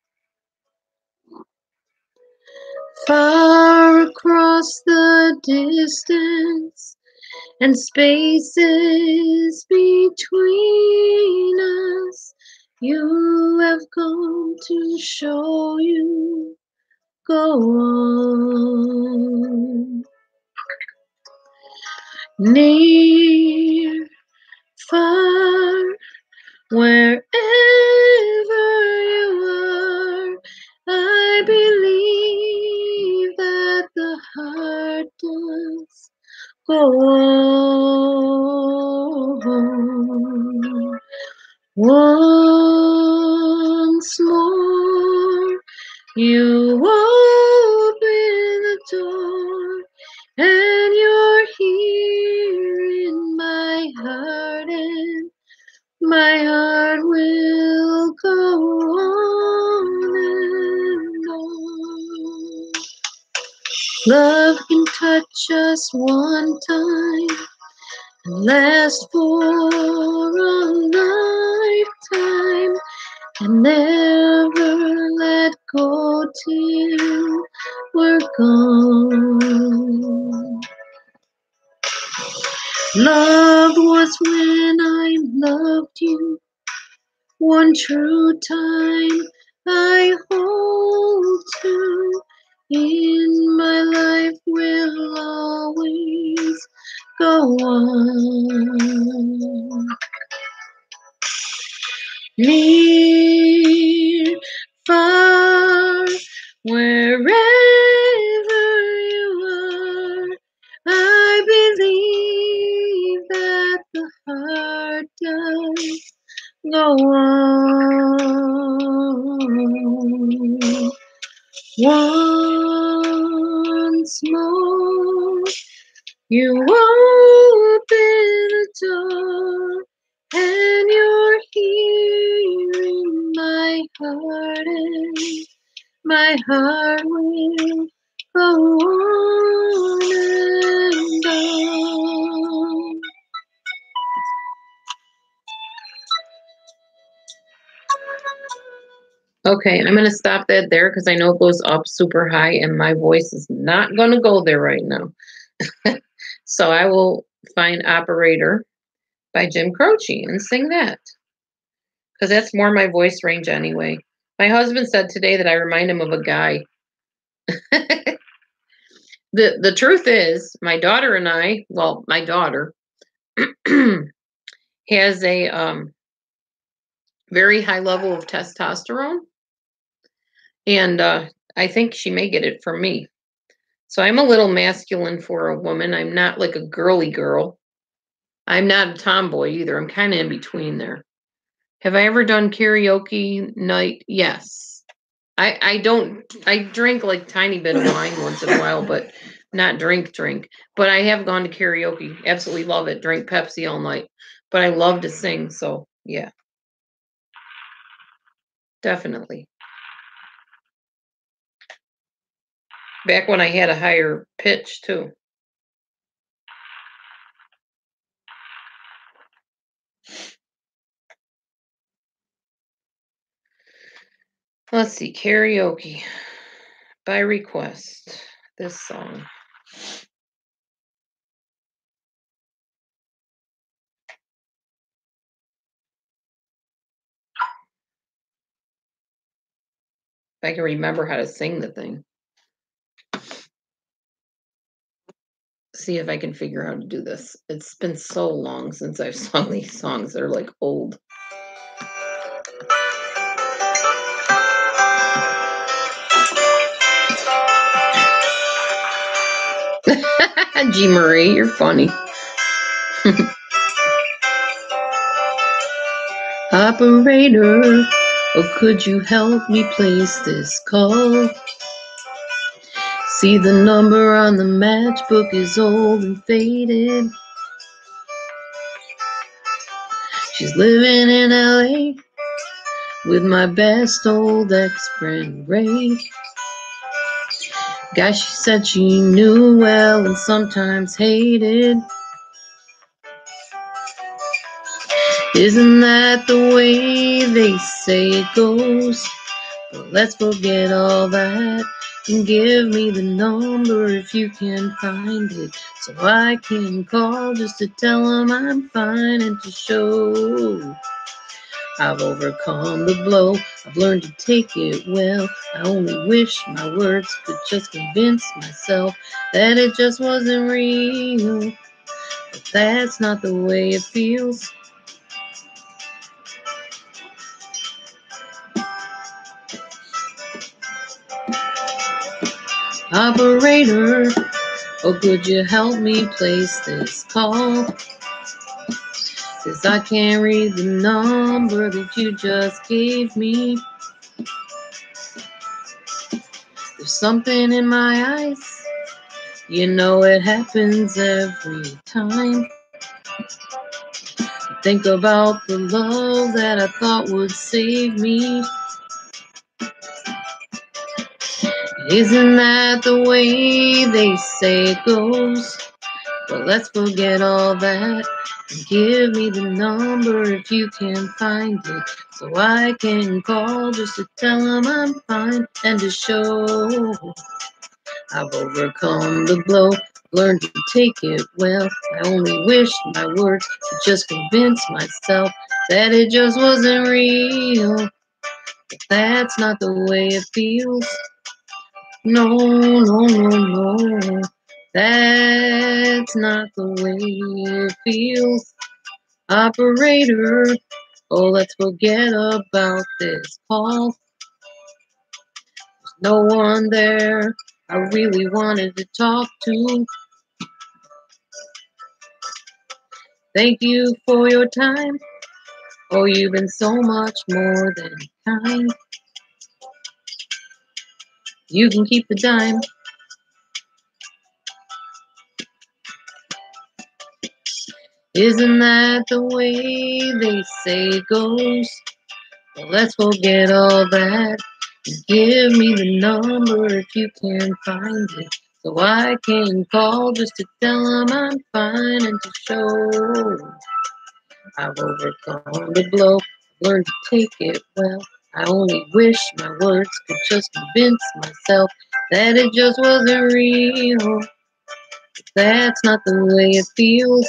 Far across the distance and spaces between us, you have come to show you. Go on. Near, far, wherever you are, I believe that the heart does go on. Once more, you open the door, and you're here in my heart, and my heart will go on and on. Love can touch us one time last for a lifetime and never let go till we're gone. Love was when I loved you, one true time I hold to. In my life will always go on. Near, far, wherever you are, I believe that the heart does go on. Once more, you open the door, and you're here in my heart, and my heart will go on and on. Okay, I'm going to stop that there because I know it goes up super high and my voice is not going to go there right now. So I will find Operator by Jim Croce and sing that because that's more my voice range anyway. My husband said today that I remind him of a guy. The truth is, my daughter and I, well, my daughter has a very high level of testosterone, and I think she may get it from me. So I'm a little masculine for a woman. I'm not like a girly girl. I'm not a tomboy either. I'm kind of in between there. Have I ever done karaoke night? Yes. I drink like tiny bit of wine once in a while, but not drink. But I have gone to karaoke. Absolutely love it. Drink Pepsi all night. But I love to sing, so yeah. Definitely. Back when I had a higher pitch too. Let's see, karaoke by request. This song. If I can remember how to sing the thing. See if I can figure out how to do this. It's been so long since I've sung these songs. They're like old. G. Marie, you're funny. Operator, oh, could you help me place this call? See, the number on the matchbook is old and faded. She's living in LA with my best old ex-friend Ray. Guy she said she knew well and sometimes hated. Isn't that the way they say it goes? But let's forget all that and give me the number if you can find it, so I can call just to tell them I'm fine and to show I've overcome the blow. I've learned to take it well. I only wish my words could just convince myself that it just wasn't real, but that's not the way it feels. Operator, oh, could you help me place this call? 'Cause I can't read the number that you just gave me. There's something in my eyes, you know it happens every time. Think about the love that I thought would save me. Isn't that the way they say it goes? But let's forget all that. Give me the number if you can find it, so I can call just to tell them I'm fine and to show I've overcome the blow, learned to take it well. I only wish my words could just convince myself that it just wasn't real. But that's not the way it feels. No, no, no, no. That's not the way it feels. Operator, oh, let's forget about this call. There's no one there I really wanted to talk to. Thank you for your time. Oh, you've been so much more than kind. You can keep the dime. Isn't that the way they say it goes? Well, let's forget all that. Give me the number if you can find it, so I can call just to tell them I'm fine and to show I've overcome the blow, learned to take it well. I only wish my words could just convince myself that it just wasn't real. That's not the way it feels.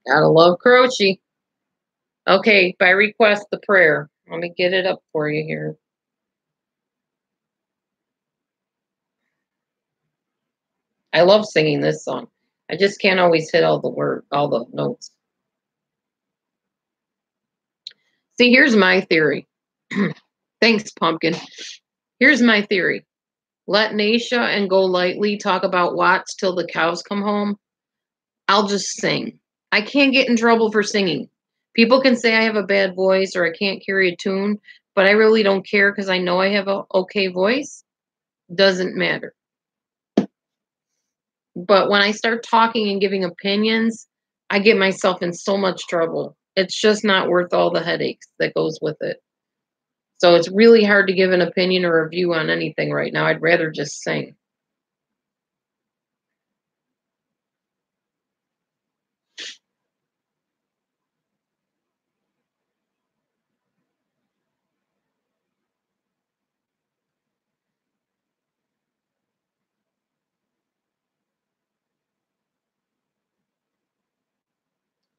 Gotta love Croce. Okay, by request, the prayer. Let me get it up for you here. I love singing this song. I just can't always hit all the notes. See, here's my theory. Thanks, Pumpkin. Here's my theory. Let Nasha and Go Lightly talk about Watts till the cows come home. I'll just sing. I can't get in trouble for singing. People can say I have a bad voice or I can't carry a tune, but I really don't care because I know I have an okay voice. Doesn't matter. But when I start talking and giving opinions, I get myself in so much trouble. It's just not worth all the headaches that goes with it. So it's really hard to give an opinion or a view on anything right now. I'd rather just sing.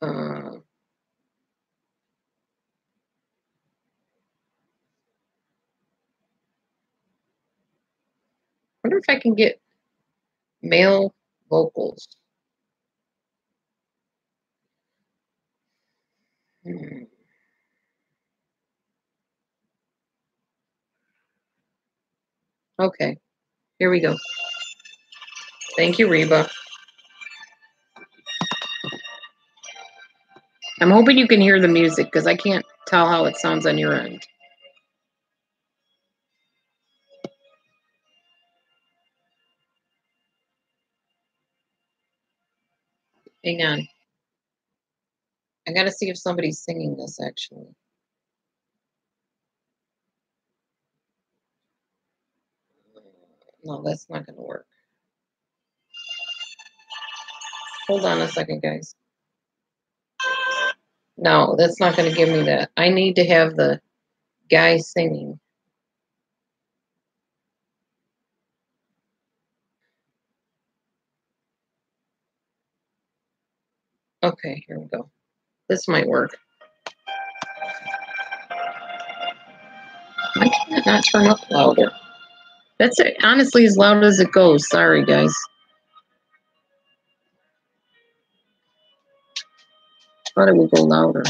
I wonder if I can get male vocals. Okay, here we go. Thank you, Reba. I'm hoping you can hear the music because I can't tell how it sounds on your end. Hang on. I gotta see if somebody's singing this actually. No, that's not gonna work. Hold on a second, guys. No, that's not gonna give me that. I need to have the guy singing. Okay, here we go. This might work. Why can't it not turn up louder? That's it, honestly as loud as it goes. Sorry, guys. Thought it would go louder.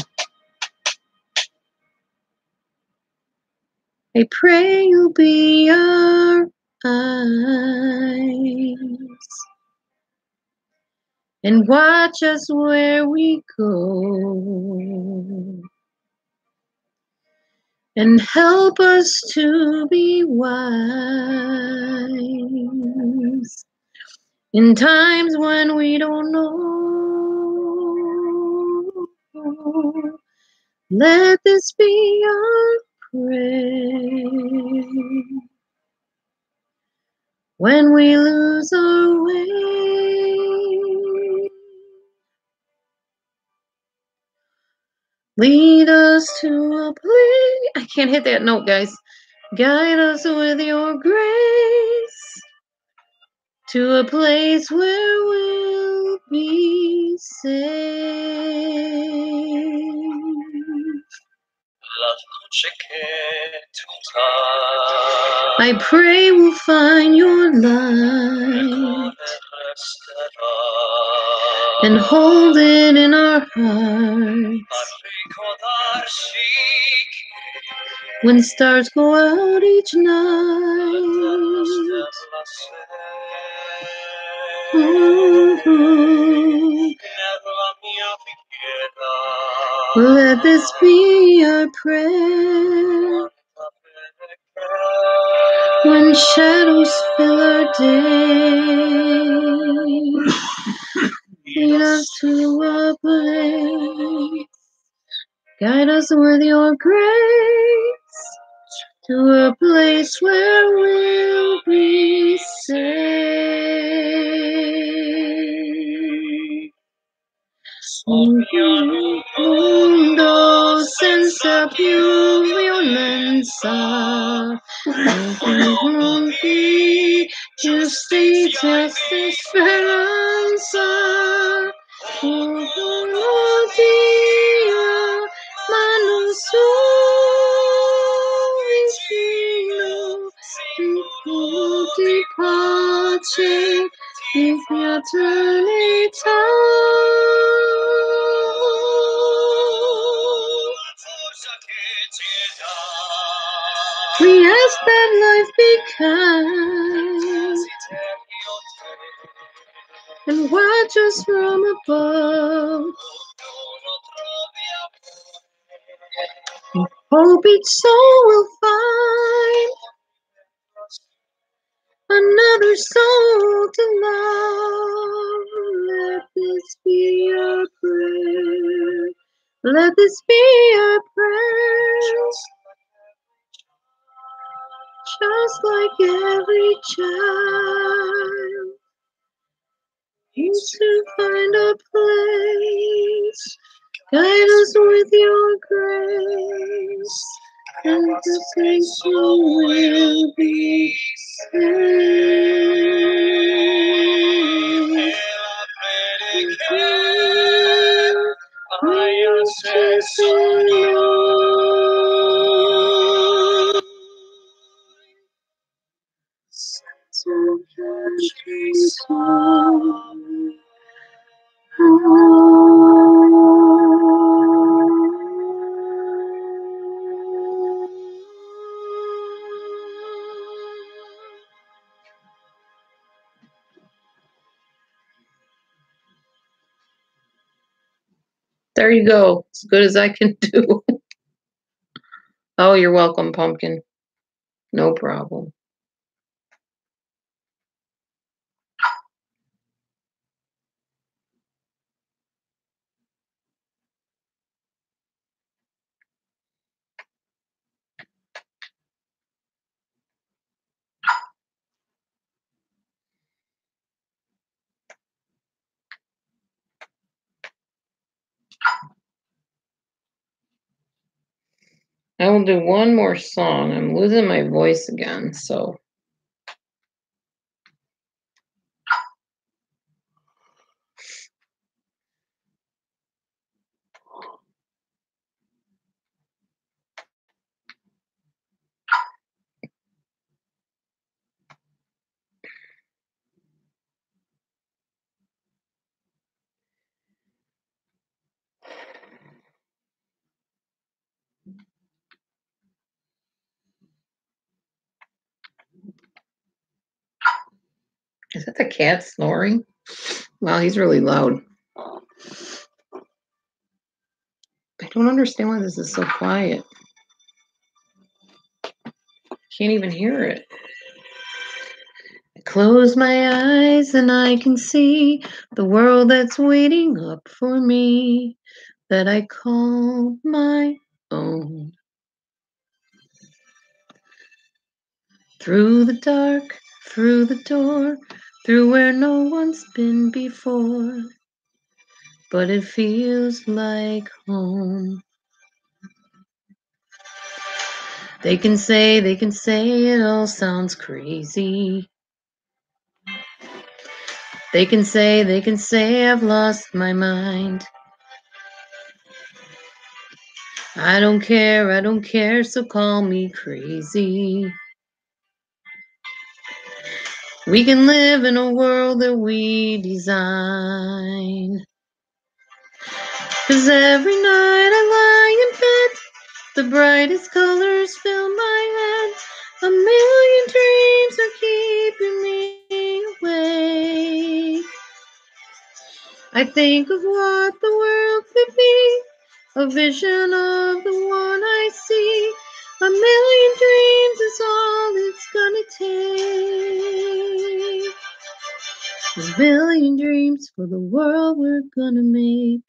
I pray you'll be our eyes and watch us where we go. and help us to be wise in times when we don't know. Let this be our prayer when we lose our way. Lead us to a place. I can't hit that note, guys. Guide us with your grace to a place where we'll be safe. I pray we'll find your light and hold it in our hearts. When stars go out each night, let this be our prayer when shadows fill our day. Lead us to a place, guide us with your grace to a place where we'll be safe. Mundo senza più violenza, confronti, giustizia e speranza. Dia, mano vicino, di pace, di fraternità. We ask that life be kind and watch us from above. Hope each soul will find another soul to love. Let this be our prayer. Let this be our prayer. Just like every child needs to find a place. Guide us with your grace, and the place will be safe. There you go. As good as I can do. Oh, you're welcome, Pumpkin. No problem. I will do one more song. I'm losing my voice again, so. Is that the cat snoring? Wow, he's really loud. I don't understand why this is so quiet. Can't even hear it. I close my eyes and I can see the world that's waiting up for me, that I call my own. Through the dark, through the door, through where no one's been before, but it feels like home. They can say it all sounds crazy. They can say I've lost my mind. I don't care, so call me crazy. We can live in a world that we design. 'Cause every night I lie in bed, the brightest colors fill my head. A million dreams are keeping me awake. I think of what the world could be, a vision of the one I see. A million dreams is all it's gonna take. A million dreams for the world we're gonna make.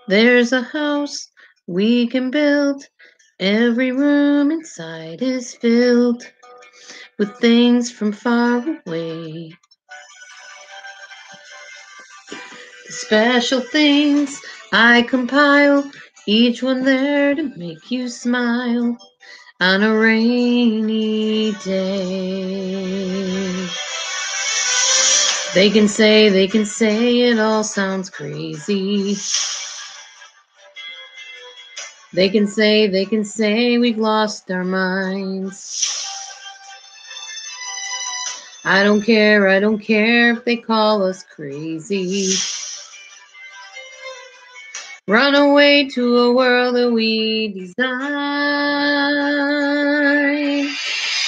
There's a house we can build. Every room inside is filled with things from far away. The special things I compile, each one there to make you smile on a rainy day. They can say it all sounds crazy. They can say we've lost our minds. I don't care if they call us crazy. Run away to a world that we design.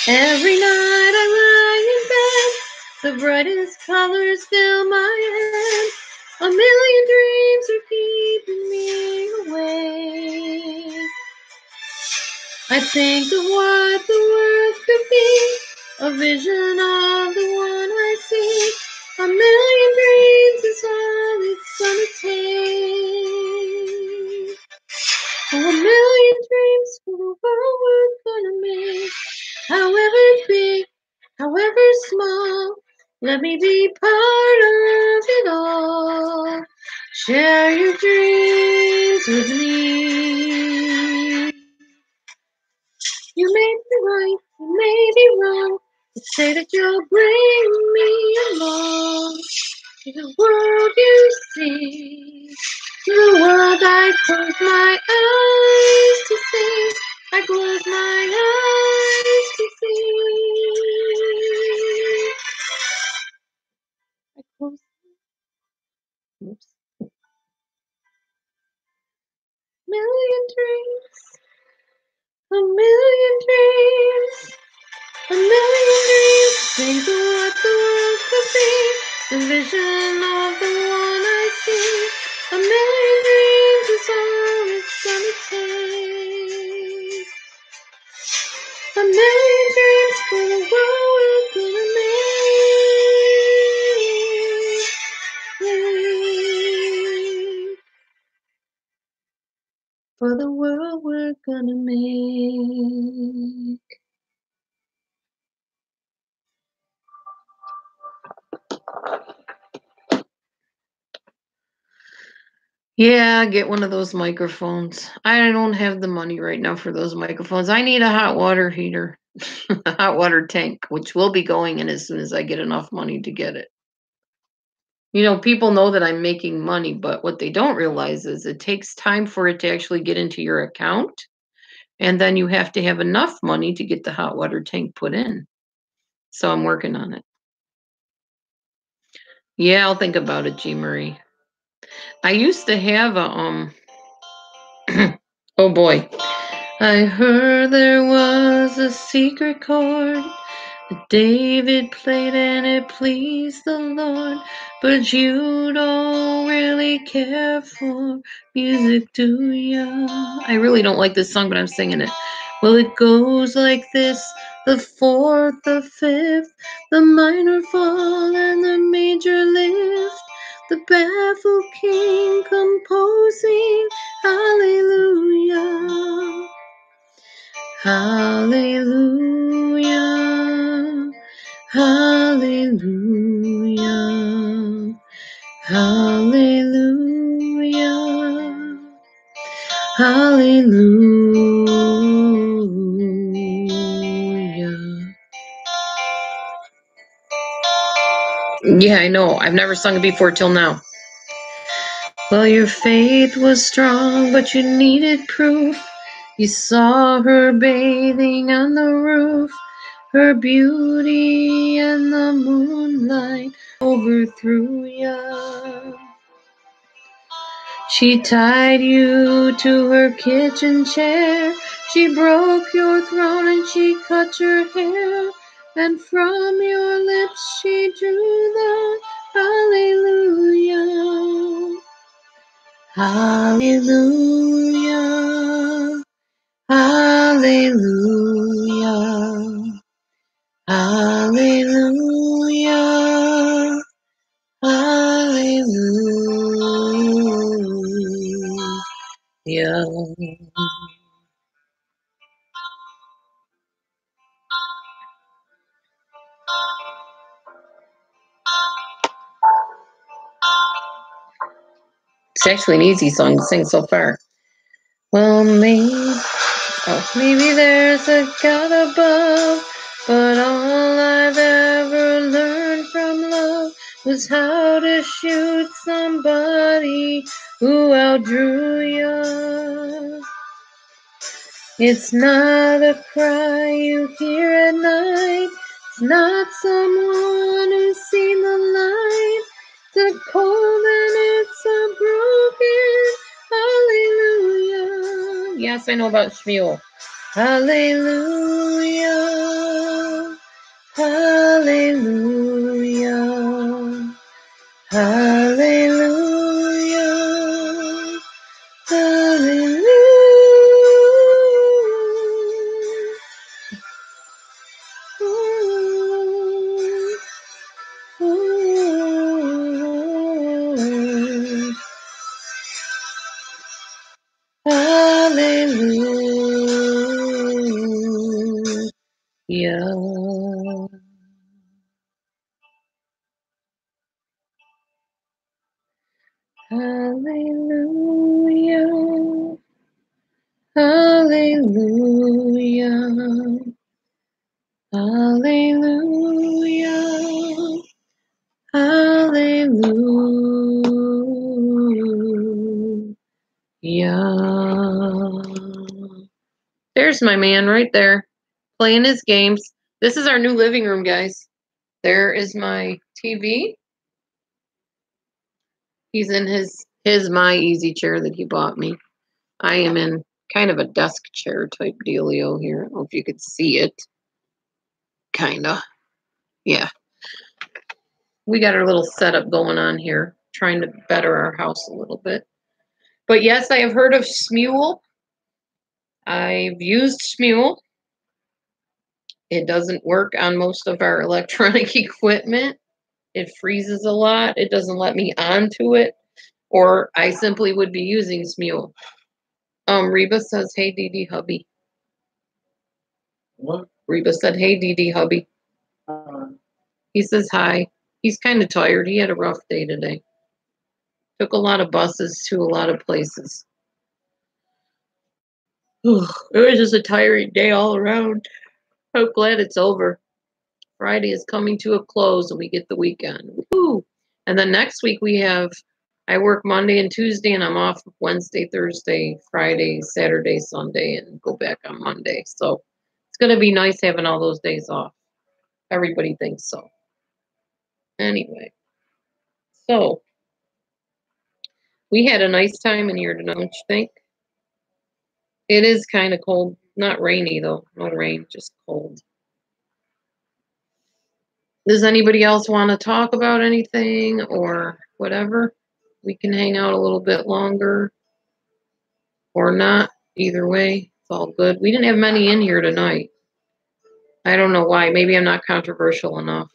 Every night I lie in bed, the brightest colors fill my head. A million dreams are keeping me awake. I think of what the world could be, a vision of the one I see. A million dreams is all it's gonna take. Oh, a million dreams for the world we're gonna make. However big, however small, let me be part of it all. Share your dreams with me. You may be right, you may be wrong, but say that you'll bring me along to the world you see, to the world I close my eyes to see. I close my eyes to see. I close. Oops. Million dreams, a million dreams. A million dreams, think of what the world could be, the vision of the one I see. A million dreams is all it's gonna take. A million dreams for the world we're gonna make. For the world we're gonna make. Yeah, get one of those microphones. I don't have the money right now for those microphones. I need a hot water heater, a hot water tank, which will be going in as soon as I get enough money to get it. You know, people know that I'm making money, but what they don't realize is it takes time for it to actually get into your account. And then you have to have enough money to get the hot water tank put in. So I'm working on it. Yeah, I'll think about it, G. Marie. I used to have a oh boy. I heard there was a secret chord David played and it pleased the Lord, but you don't really care for music, do ya? I really don't like this song, but I'm singing it. Well, it goes like this: the fourth, the fifth, the minor fall, and the major lift. The baffled king composing, hallelujah, hallelujah. Hallelujah, hallelujah, hallelujah. Yeah, I know. I've never sung it before till now. Well, your faith was strong, but you needed proof. You saw her bathing on the roof. Her beauty and the moonlight overthrew ya. She tied you to her kitchen chair. She broke your throne and she cut your hair. And from your lips she drew the hallelujah. Hallelujah. Hallelujah. Hallelujah. Hallelujah. It's actually an easy song to sing so far. Well, maybe there's a God above, but all I've ever learned from love was how to shoot somebody who outdrew you. It's not a cry you hear at night. It's not someone who's seen the light. It's a cold and it's a broken hallelujah. Yes, I know about Shmuel. Hallelujah. Hallelujah. Hallelujah. Hallelujah. Hallelujah. Hallelujah. Hallelujah. Hallelujah. Hallelujah. There's my man right there, playing his games. This is our new living room, guys. There is my TV. He's in my easy chair that he bought me. I am in kind of a desk chair type dealio here. I don't know if you could see it. Kinda. Yeah. We got our little setup going on here, trying to better our house a little bit. But yes, I have heard of Shmuel. I've used Shmuel. It doesn't work on most of our electronic equipment. It freezes a lot. It doesn't let me onto it, or I simply would be using Shmuel. Reba says, "Hey, DD hubby." What? Reba said, "Hey, DD hubby." He says hi. He's kind of tired. He had a rough day today. Took a lot of buses to a lot of places. It was just a tiring day all around. I'm glad it's over. Friday is coming to a close and we get the weekend. Woo! And then next week I work Monday and Tuesday and I'm off Wednesday, Thursday, Friday, Saturday, Sunday, and go back on Monday. So it's going to be nice having all those days off. Everybody thinks so. Anyway, so we had a nice time in here tonight, don't you think? It is kind of cold. Not rainy, though. No rain, just cold. Does anybody else want to talk about anything or whatever? We can hang out a little bit longer or not. Either way, it's all good. We didn't have many in here tonight. I don't know why. Maybe I'm not controversial enough.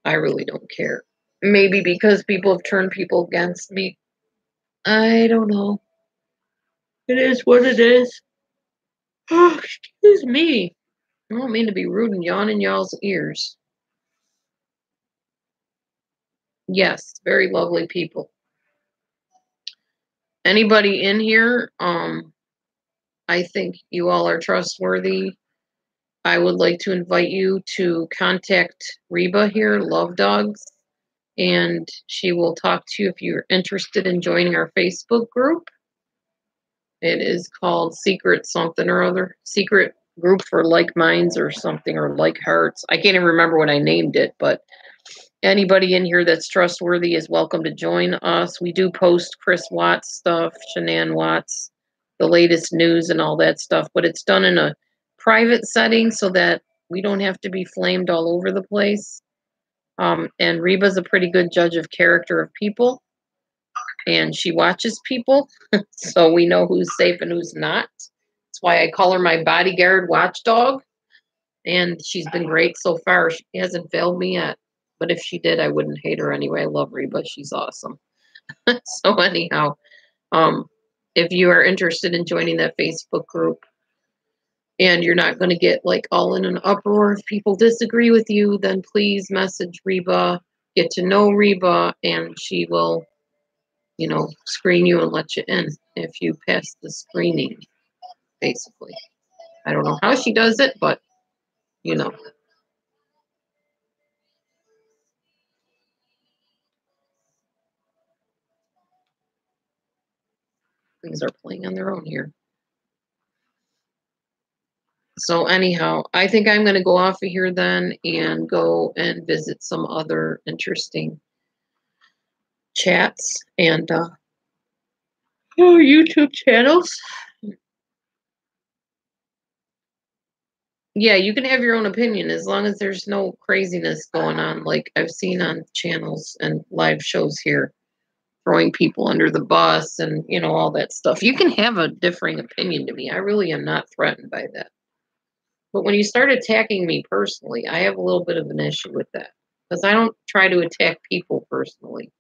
I really don't care. Maybe because people have turned people against me. I don't know. It is what it is. Oh, excuse me. I don't mean to be rude and yawn in y'all's ears. Yes, very lovely people. Anybody in here, I think you all are trustworthy. I would like to invite you to contact Reba here, Love Dogs, and she will talk to you if you're interested in joining our Facebook group. It is called Secret something or other, Secret Group for Like Minds or something, or Like Hearts. I can't even remember what I named it, but anybody in here that's trustworthy is welcome to join us. We do post Chris Watts stuff, Shanann Watts, the latest news and all that stuff, but it's done in a private setting so that we don't have to be flamed all over the place. And Reba's a pretty good judge of character of people, and she watches people, so we know who's safe and who's not. That's why I call her my bodyguard watchdog, and she's been great so far. She hasn't failed me yet. But if she did, I wouldn't hate her anyway. I love Reba. She's awesome. So anyhow, if you are interested in joining that Facebook group and you're not going to get like all in an uproar if people disagree with you, then please message Reba, get to know Reba, and she will, you know, screen you and let you in if you pass the screening, basically. I don't know how she does it, but, you know. Things are playing on their own here. So anyhow, I think I'm going to go off of here then and go and visit some other interesting chats and YouTube channels. Yeah, you can have your own opinion as long as there's no craziness going on like I've seen on channels and live shows here, throwing people under the bus and, you know, all that stuff. You can have a differing opinion to me. I really am not threatened by that. But when you start attacking me personally, I have a little bit of an issue with that because I don't try to attack people personally.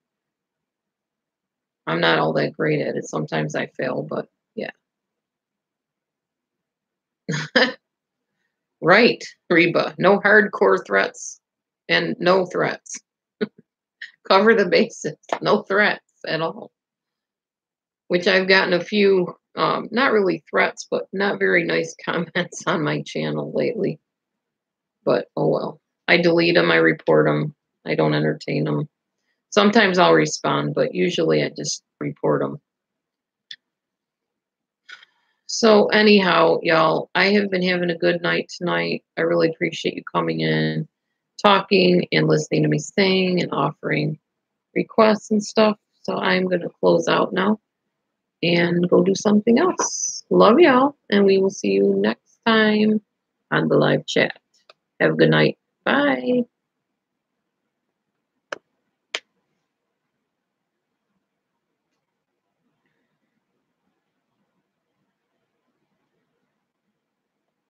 I'm not all that great at it. Sometimes I fail, but yeah. Right, Reba. No hardcore threats and no threats. Cover the bases. No threats at all. Which I've gotten a few, not really threats, but not very nice comments on my channel lately. But oh well. I delete them. I report them. I don't entertain them. Sometimes I'll respond, but usually I just report them. So anyhow, y'all, I have been having a good night tonight. I really appreciate you coming in, talking and listening to me sing and offering requests and stuff. So I'm going to close out now and go do something else. Love y'all, and we will see you next time on the live chat. Have a good night. Bye.